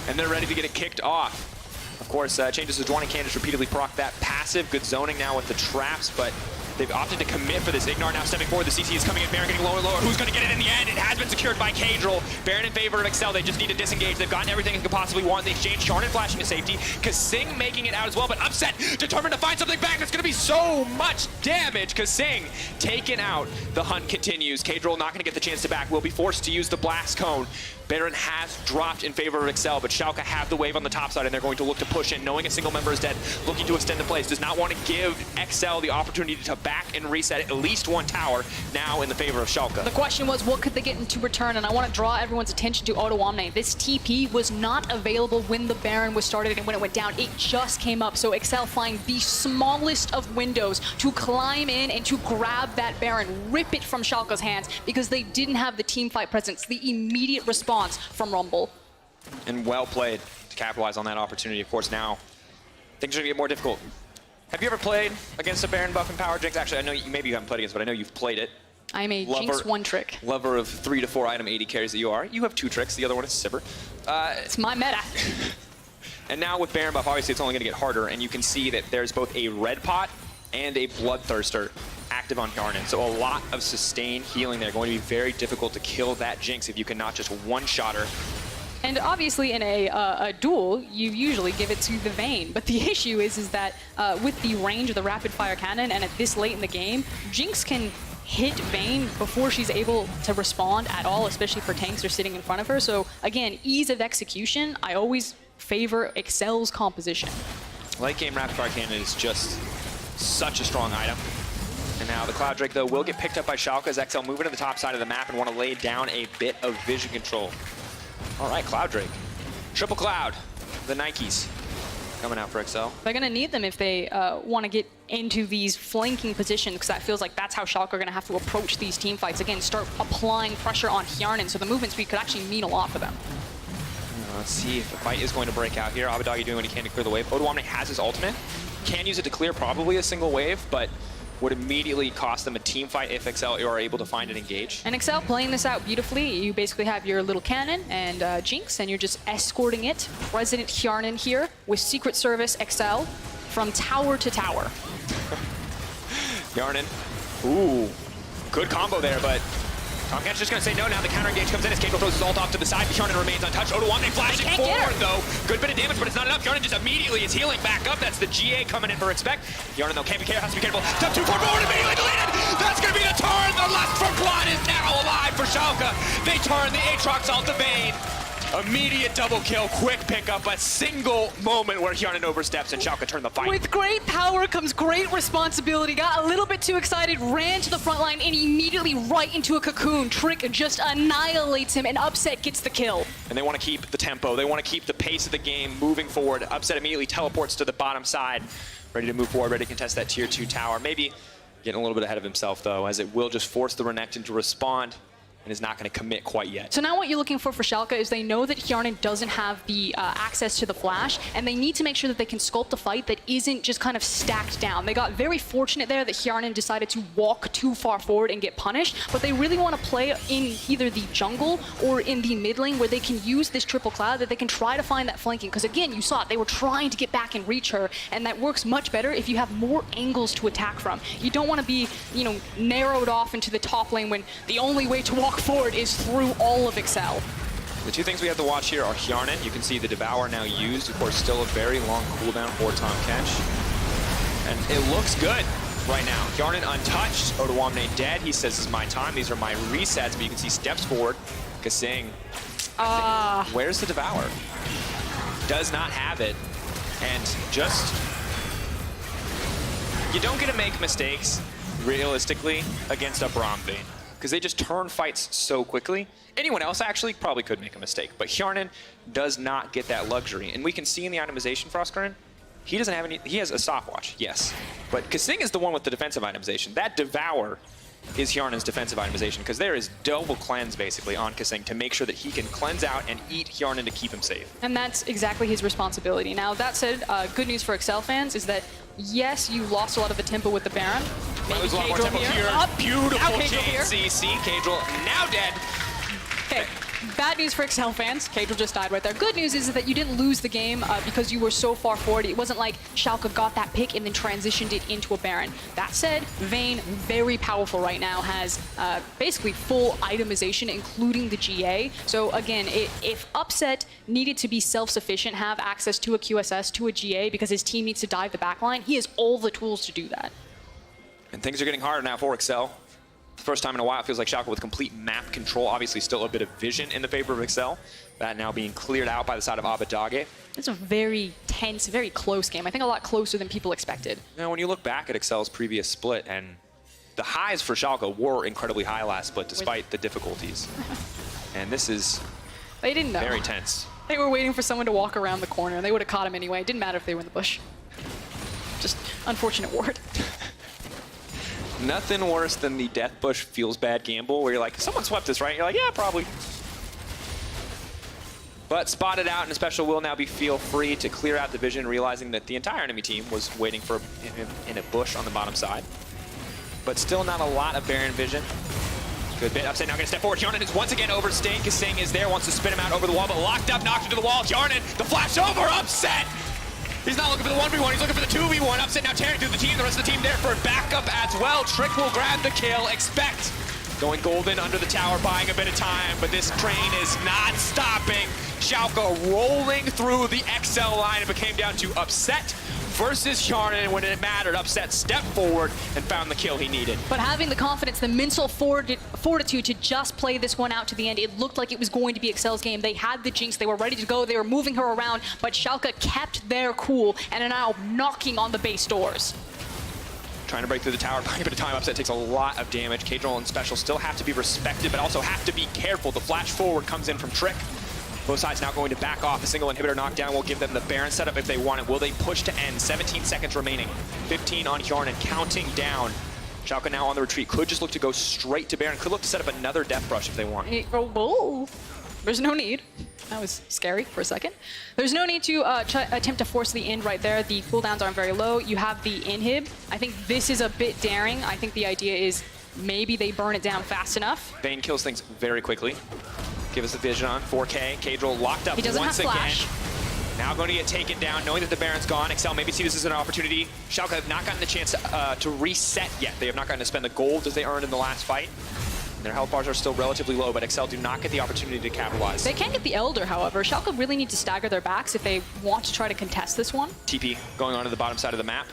and they're ready to get it kicked off. Of course, changes to Sejuani can just repeatedly proc that passive. Good zoning now with the traps, but they've opted to commit for this. Ignar now stepping forward. The CC is coming in. Baron getting lower and lower. Who's going to get it in the end? It has been secured by Kadril. Baron in favor of Excel. They just need to disengage. They've gotten everything they could possibly want in the exchange. Hjarnen flashing to safety. Kasing making it out as well, but Upset determined to find something back. That's going to be so much damage. Kasing taken out. The hunt continues. Kadril not going to get the chance to back. Will be forced to use the blast cone. Baron has dropped in favor of Excel, but Schalke have the wave on the top side, and they're going to look to push in, knowing a single member is dead, looking to extend the plays. Does not want to give Excel the opportunity to back and reset at least one tower, now in the favor of Schalke. The question was, what could they get into return? And I want to draw everyone's attention to Odoamne. This TP was not available when the Baron was started and when it went down. It just came up, so Excel find the smallest of windows to climb in and to grab that Baron, rip it from Schalke's hands, because they didn't have the team fight presence, the immediate response from Rumble. And well played to capitalize on that opportunity. Of course, now things are going to get more difficult. Have you ever played against a Baron buff and power Jinx? Actually, I know maybe you haven't played against, but I know you've played it. I'm a Jinx one trick. Lover of 3 to 4 item 80 carries that you are. You have 2 tricks. The other one is Sivir. It's my meta. And now with Baron buff, obviously it's only going to get harder, and you can see that there's both a red pot and a bloodthirster active on Hjarnan. So a lot of sustained healing there. Going to be very difficult to kill that Jinx if you cannot just one-shot her. And obviously in a duel, you usually give it to the Vayne. But the issue is that with the range of the rapid fire cannon and at this late in the game, Jinx can hit Vayne before she's able to respond at all, especially for tanks that are sitting in front of her. So again, ease of execution, I always favor Excel's composition. Late game rapid fire cannon is just such a strong item. And now the Cloud Drake, though, will get picked up by Schalke as XL moving to the top side of the map and want to lay down a bit of vision control. All right, Cloud Drake. Triple Cloud, the Nikes coming out for XL. They're going to need them if they want to get into these flanking positions, because that feels like that's how Schalke are going to have to approach these team fights. Again, start applying pressure on Hjarnan, so the movement speed could actually mean a lot for them. Let's see if the fight is going to break out here. Abadagi doing what he can to clear the wave. Odoamne has his ultimate. Can use it to clear probably a single wave, but would immediately cost them a team fight if XL are able to find and engage. And XL playing this out beautifully. You basically have your little cannon and Jinx, and you're just escorting it. President Hjarnan here with Secret Service XL from tower to tower. Hjarnan, ooh, good combo there, but Tomcat's just going to say no now. The counter engage comes in as Cable throws his ult off to the side. Hjarnan remains untouched. Odoamne flashing forward, though. Good bit of damage, but it's not enough. Hjarnan just immediately is healing back up. That's the GA coming in for Expect. Hjarnan, though, can't be careful, has to be careful. Step too far forward, immediately deleted. That's going to be the turn. The left front quad is now alive for Schalke. They turn the Aatrox ult to Vayne. Immediate double kill, quick pickup, a single moment where Hjarnan oversteps and Schalke turn the fight. With great power comes great responsibility. Got a little bit too excited, ran to the front line, and immediately right into a cocoon. Trick just annihilates him, and Upset gets the kill. And they want to keep the tempo. They want to keep the pace of the game moving forward. Upset immediately teleports to the bottom side, ready to move forward, ready to contest that tier 2 tower. Maybe getting a little bit ahead of himself, though, as it will just force the Renekton to respond and is not going to commit quite yet. So now what you're looking for Schalke is they know that Hjarnan doesn't have the access to the flash, and they need to make sure that they can sculpt a fight that isn't just kind of stacked down. They got very fortunate there that Hjarnan decided to walk too far forward and get punished, but they really want to play in either the jungle or in the mid lane where they can use this triple cloud, that they can try to find that flanking. Because again, you saw it, they were trying to get back and reach her, and that works much better if you have more angles to attack from. You don't want to be, you know, narrowed off into the top lane when the only way to walk forward is through all of Excel. The two things we have to watch here are Hjarnan. You can see the Devour now used. Of course, still a very long cooldown for Tomcat. And it looks good right now. Hjarnan untouched. Odoamne dead. He says, "This is my time. These are my resets." But you can see steps forward. Kasing. Where's the Devour? Does not have it. And just... You don't get to make mistakes, realistically, against a Braum Vayne, because they just turn fights so quickly. Anyone else actually probably could make a mistake, but Hjarnan does not get that luxury. And we can see in the itemization for Oscarin, he doesn't have any, he has a stopwatch, yes. But Kasing is the one with the defensive itemization. That Devour is Hjarnan's defensive itemization, because there is double cleanse basically on Kasing to make sure that he can cleanse out and eat Hjarnan to keep him safe. And that's exactly his responsibility. Now, that said, good news for Excel fans is that, yes, you lost a lot of the tempo with the Baron. Maybe a lot more tempo here. Beautiful JCC. Cadril now dead. Okay, bad news for Excel fans. Cadril just died right there. Good news is that you didn't lose the game because you were so far forward. It wasn't like Schalke got that pick and then transitioned it into a Baron. That said, Vayne, very powerful right now, has basically full itemization, including the GA. So again, if Upset needed to be self-sufficient, have access to a QSS, to a GA, because his team needs to dive the backline, he has all the tools to do that. And things are getting harder now for Excel. First time in a while, it feels like Schalke with complete map control. Obviously, still a bit of vision in the favor of Excel. That now being cleared out by the side of Abadagi. It's a very tense, very close game. I think a lot closer than people expected. Now, when you look back at Excel's previous split, and the highs for Schalke were incredibly high last split, despite the difficulties. And this is they didn't know. Very tense. They were waiting for someone to walk around the corner, and they would have caught him anyway. It didn't matter if they were in the bush. Just unfortunate word. Nothing worse than the death bush feels bad gamble where you're like, someone swept this, right? You're like, yeah, probably. But spotted out, and a special will now be feel free to clear out the vision, realizing that the entire enemy team was waiting for him in a bush on the bottom side. But still not a lot of Baron vision. Good bit. Upset now going to step forward. Hjarnan is once again overstaying because Sing is there, wants to spin him out over the wall, but locked up, knocked into the wall. Hjarnan, the flash over, Upset! He's not looking for the 1v1, he's looking for the 2v1. Upset now tearing through the team, the rest of the team there for backup as well. Trick will grab the kill. Expect going golden under the tower, buying a bit of time, but this train is not stopping. Schalke rolling through the XL line. It came down to Upset versus Hjarnan, and when it mattered, Upset stepped forward and found the kill he needed. But having the confidence, the mental fortitude to just play this one out to the end, it looked like it was going to be Excel's game. They had the jinx, they were ready to go, they were moving her around, but Schalke kept their cool and are now knocking on the base doors. Trying to break through the tower, buying a bit of time. Upset takes a lot of damage. Cadril and Special still have to be respected, but also have to be careful. The flash forward comes in from Trick. Both sides now going to back off. A single inhibitor knockdown will give them the Baron setup if they want it. Will they push to end? 17 seconds remaining. 15 on Hjarnan, counting down. Schalke now on the retreat. Could just look to go straight to Baron. Could look to set up another Death Brush if they want. There's no need. That was scary for a second. There's no need to attempt to force the end right there. The cooldowns aren't very low. You have the inhib. I think this is a bit daring. I think the idea is maybe they burn it down fast enough. Vayne kills things very quickly. Give us the vision on 4K. Cadril locked up once again. Now going to get taken down, knowing that the Baron's gone. Excel maybe see this as an opportunity. Schalke have not gotten the chance to reset yet. They have not gotten to spend the gold as they earned in the last fight. Their health bars are still relatively low, but Excel do not get the opportunity to capitalize. They can get the Elder, however. Schalke really need to stagger their backs if they want to try to contest this one. TP going on to the bottom side of the map.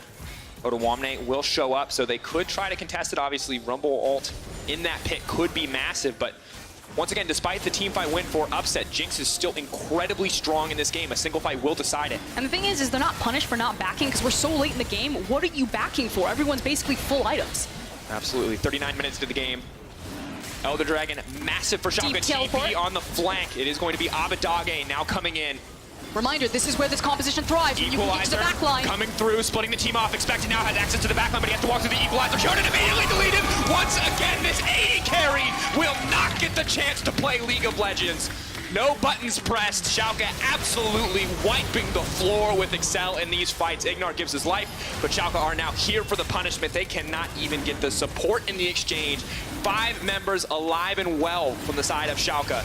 Oda will show up, so they could try to contest it. Obviously, Rumble ult in that pit could be massive, but once again, despite the team fight win for Upset, Jinx is still incredibly strong in this game. A single fight will decide it. And the thing is they're not punished for not backing because we're so late in the game. What are you backing for? Everyone's basically full items. Absolutely. 39 minutes into the game. Elder Dragon, massive for Schalke. TP on the flank. It is going to be Abadage now coming in. Reminder, this is where this composition thrives. You can get to the back line. Coming through, splitting the team off. Expected now has access to the back line, but he has to walk through the equalizer. Hjarnan immediately deleted. Once again, this 80 carry will not get the chance to play League of Legends. No buttons pressed. Schalke absolutely wiping the floor with Excel in these fights. Ignar gives his life, but Schalke are now here for the punishment. They cannot even get the support in the exchange. 5 members alive and well from the side of Schalke.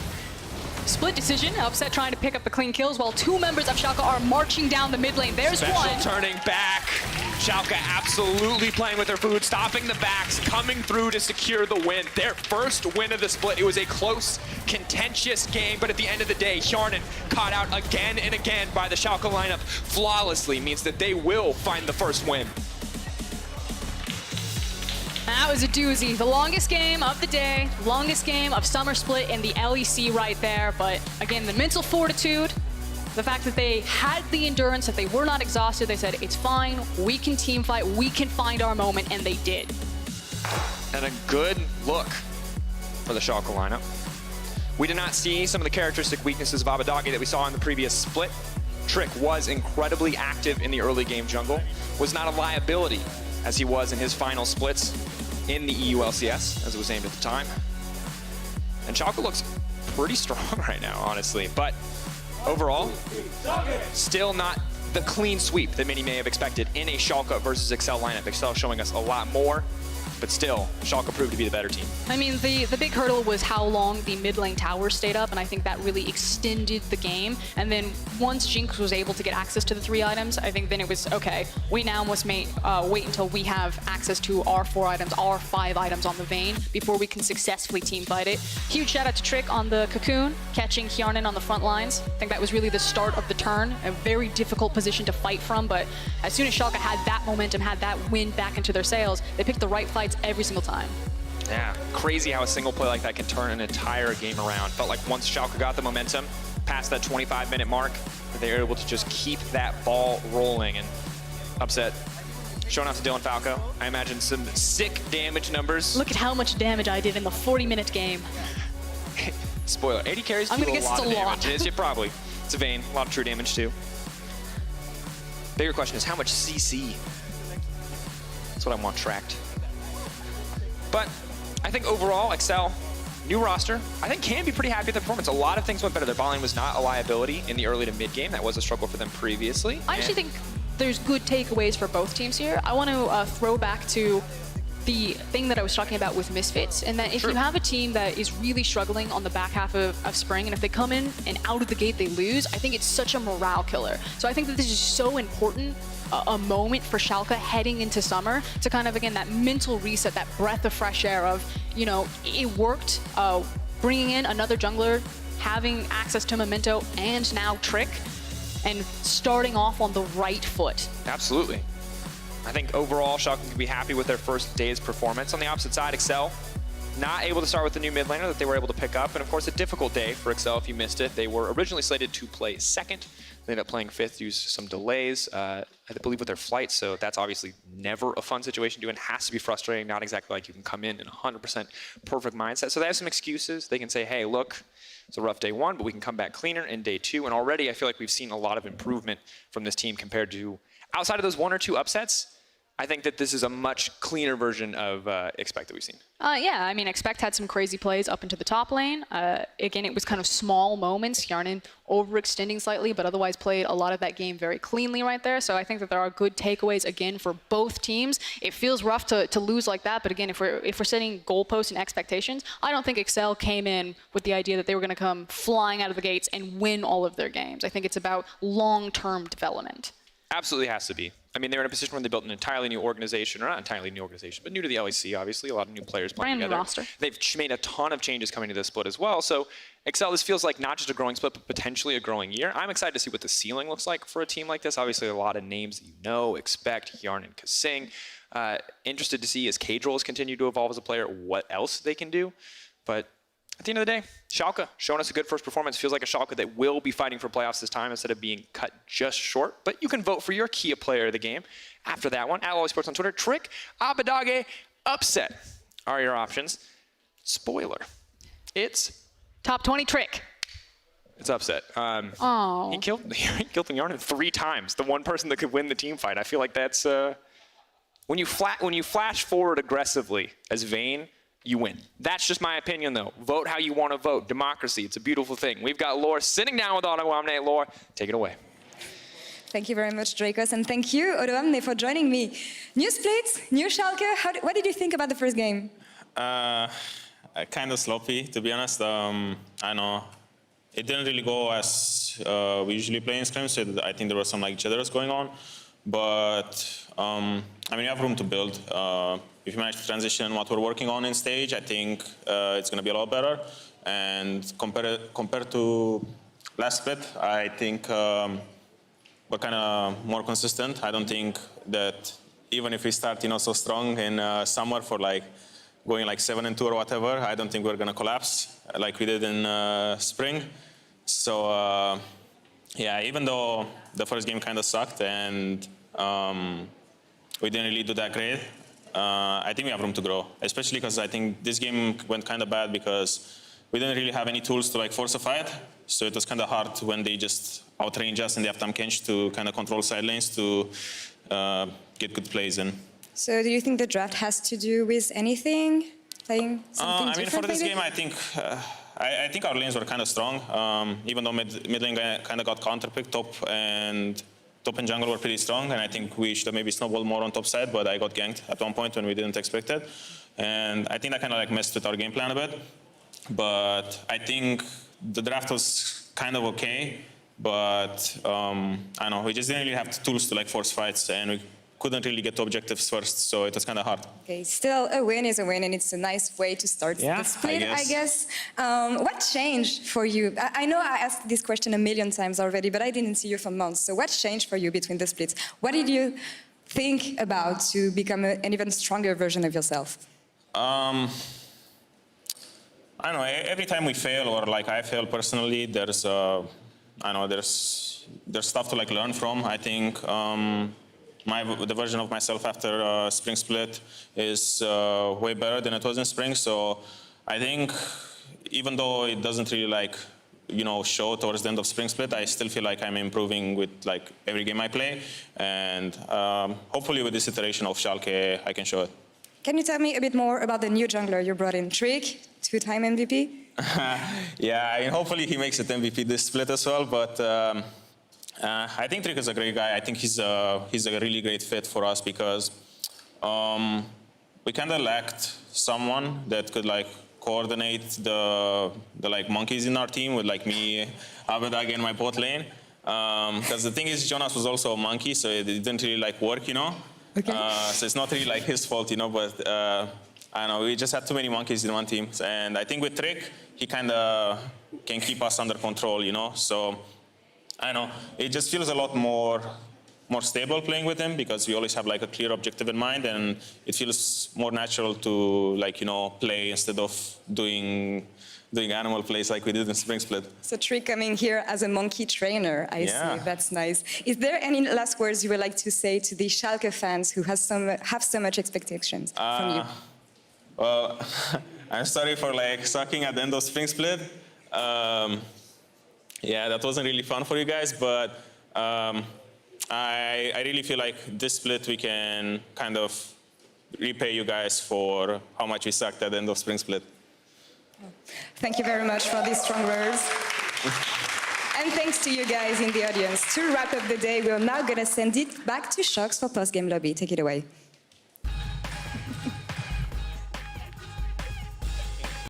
Split decision, Upset trying to pick up the clean kills while 2 members of Schalke are marching down the mid lane. There's Special one. Turning back. Schalke absolutely playing with their food, stopping the backs, coming through to secure the win. Their first win of the split. It was a close, contentious game, but at the end of the day, Hjarnan caught out again and again by the Schalke lineup flawlessly, means that they will find the first win. That was a doozy. The longest game of the day, longest game of Summer Split in the LEC right there. But again, the mental fortitude, the fact that they had the endurance, that they were not exhausted. They said, it's fine, we can team fight, we can find our moment, and they did. And a good look for the Schalke lineup. We did not see some of the characteristic weaknesses of Abadage that we saw in the previous split. Trick was incredibly active in the early game jungle, was not a liability as he was in his final splits in the EULCS, as it was named at the time. And Schalke looks pretty strong right now, honestly. But overall, still not the clean sweep that many may have expected in a Schalke versus Excel lineup. Excel showing us a lot more, but still, Schalke proved to be the better team. I mean, the big hurdle was how long the mid lane tower stayed up, and I think that really extended the game. And then once Jinx was able to get access to the 3 items, I think then it was, okay, we now must wait until we have access to our 4 items, our 5 items on the Vayne before we can successfully team fight it. Huge shout out to Trick on the Cocoon, catching Hjarnan on the front lines. I think that was really the start of the turn, a very difficult position to fight from, but as soon as Schalke had that momentum, had that wind back into their sails, they picked the right fights every single time. Yeah, crazy how a single play like that can turn an entire game around. Felt like once Schalke got the momentum, past that 25-minute mark, they were able to just keep that ball rolling. And Upset showing off to Dylan Falco. I imagine some sick damage numbers. Look at how much damage I did in the 40-minute game. Spoiler, 80 carries do I'm gonna a guess lot it's of a damage. lot. Yeah, probably. It's a Vayne, a lot of true damage too. Bigger question is how much CC? That's what I want tracked. But I think overall, Excel, new roster, I think can be pretty happy with the performance. A lot of things went better. Their bot lane was not a liability in the early to mid game. That was a struggle for them previously. I actually think there's good takeaways for both teams here. I want to throw back to the thing that I was talking about with Misfits, and that if you have a team that is really struggling on the back half of spring, and if they come in and out of the gate they lose, I think it's such a morale killer. So I think that this is so important, a moment for Schalke heading into summer to kind of, again, that mental reset, that breath of fresh air of, you know, it worked, bringing in another jungler, having access to Memento and now Trick, and starting off on the right foot. Absolutely. I think overall, Schalke can be happy with their first day's performance. On the opposite side, Excel, not able to start with the new mid laner that they were able to pick up. And of course, a difficult day for Excel if you missed it. They were originally slated to play second. They ended up playing fifth due to some delays, I believe, with their flight. So that's obviously never a fun situation to do and has to be frustrating. Not exactly like you can come in 100% perfect mindset. So they have some excuses. They can say, hey, look, it's a rough day one, but we can come back cleaner in day two. And already I feel like we've seen a lot of improvement from this team compared to outside of those one or two upsets. I think that this is a much cleaner version of Expect that we've seen. Yeah, I mean, Expect had some crazy plays up into the top lane. Again, it was kind of small moments. Hjarnan overextending slightly, but otherwise played a lot of that game very cleanly right there. So I think that there are good takeaways, again, for both teams. It feels rough to lose like that, but again, if we're setting goalposts and expectations, I don't think Excel came in with the idea that they were going to come flying out of the gates and win all of their games. I think it's about long-term development. Absolutely has to be. I mean, they're in a position where they built an entirely new organization, or not entirely new organization, but new to the LEC, obviously. A lot of new players playing together. Roster. They've made a ton of changes coming to this split as well. So Excel, this feels like not just a growing split, but potentially a growing year. I'm excited to see what the ceiling looks like for a team like this. Obviously, a lot of names that you know, Expect, Hjarnan, Kasing. Interested to see as Kadril has continued to evolve as a player, what else they can do. But at the end of the day, Schalke showing us a good first performance. Feels like a Schalke that will be fighting for playoffs this time instead of being cut just short. But you can vote for your Kia player of the game after that one. At Esports on Twitter. Trick, Abadage, Upset are your options. Spoiler. It's Top 20 Trick. It's Upset. He killed Hjarnan 3 times. The one person that could win the team fight. I feel like that's when you flash forward aggressively as Vayne, you win. That's just my opinion, though. Vote how you want to vote. Democracy, it's a beautiful thing. We've got Laura sitting down with Odoamne. Laura, take it away. Thank you very much, Dracos, and thank you, Odoamne, for joining me. New splits, new Schalke. What did you think about the first game? Kind of sloppy, to be honest. I know it didn't really go as we usually play in scrims, so I think there was some like jitters going on. But I mean, you have room to build. If you manage to transition what we're working on in stage, I think it's going to be a lot better. And compared to last split, I think we're kind of more consistent. I don't think that even if we start, so strong in summer for like going like 7-2 or whatever, I don't think we're going to collapse like we did in spring. So yeah, even though the first game kind of sucked and we didn't really do that great, I think we have room to grow, especially because I think this game went kind of bad because we didn't really have any tools to like force a fight. So it was kind of hard when they just outrange us and they have Tamkench to kind of control side lanes to get good plays in. So do you think the draft has to do with anything? Playing something I mean, for this maybe? game, I think our lanes were kind of strong, even though mid lane kind of got counterpicked. Top and jungle were pretty strong, and I think we should have maybe snowballed more on top side, but I got ganked at one point when we didn't expect it. And I think that kind of like messed with our game plan a bit. But I think the draft was kind of okay, but I don't know, we just didn't really have the tools to like force fights, and we couldn't really get to objectives first, so it was kind of hard. Okay, still a win is a win, and it's a nice way to start the split, I guess. What changed for you? I know I asked this question a million times already, but I didn't see you for months. So what changed for you between the splits? What did you think about to become an even stronger version of yourself? I don't know, every time we fail, or like I fail personally, there's stuff to like learn from. I think the version of myself after spring split is way better than it was in spring. So I think even though it doesn't really like, show towards the end of spring split, I still feel like I'm improving with like every game I play. And hopefully with this iteration of Schalke, I can show it. Can you tell me a bit more about the new jungler you brought in, Trick, 2-time MVP? Yeah, I mean, hopefully he makes it MVP this split as well, but I think Trick is a great guy. I think he's a really great fit for us because we kind of lacked someone that could like coordinate the like monkeys in our team with like me, Abedag, and my bot lane. Because the thing is, Jonas was also a monkey, so it didn't really like work, you know. Okay. So it's not really like his fault, you know. But I don't know, we just had too many monkeys in one team, and I think with Trick, he kind of can keep us under control, you know. So I don't know, it just feels a lot more stable playing with him because we always have like a clear objective in mind, and it feels more natural to like, you know, play instead of doing animal plays like we did in Spring Split. So Trick coming here as a monkey trainer, I see. That's nice. Is there any last words you would like to say to the Schalke fans who have so much expectations from you? Well, I'm sorry for like sucking at the end of Spring Split. Yeah, that wasn't really fun for you guys, but I really feel like this split we can kind of repay you guys for how much we sucked at the end of Spring Split. Thank you very much for these strong words. And thanks to you guys in the audience. To wrap up the day, we're now going to send it back to Shox for post-game lobby. Take it away.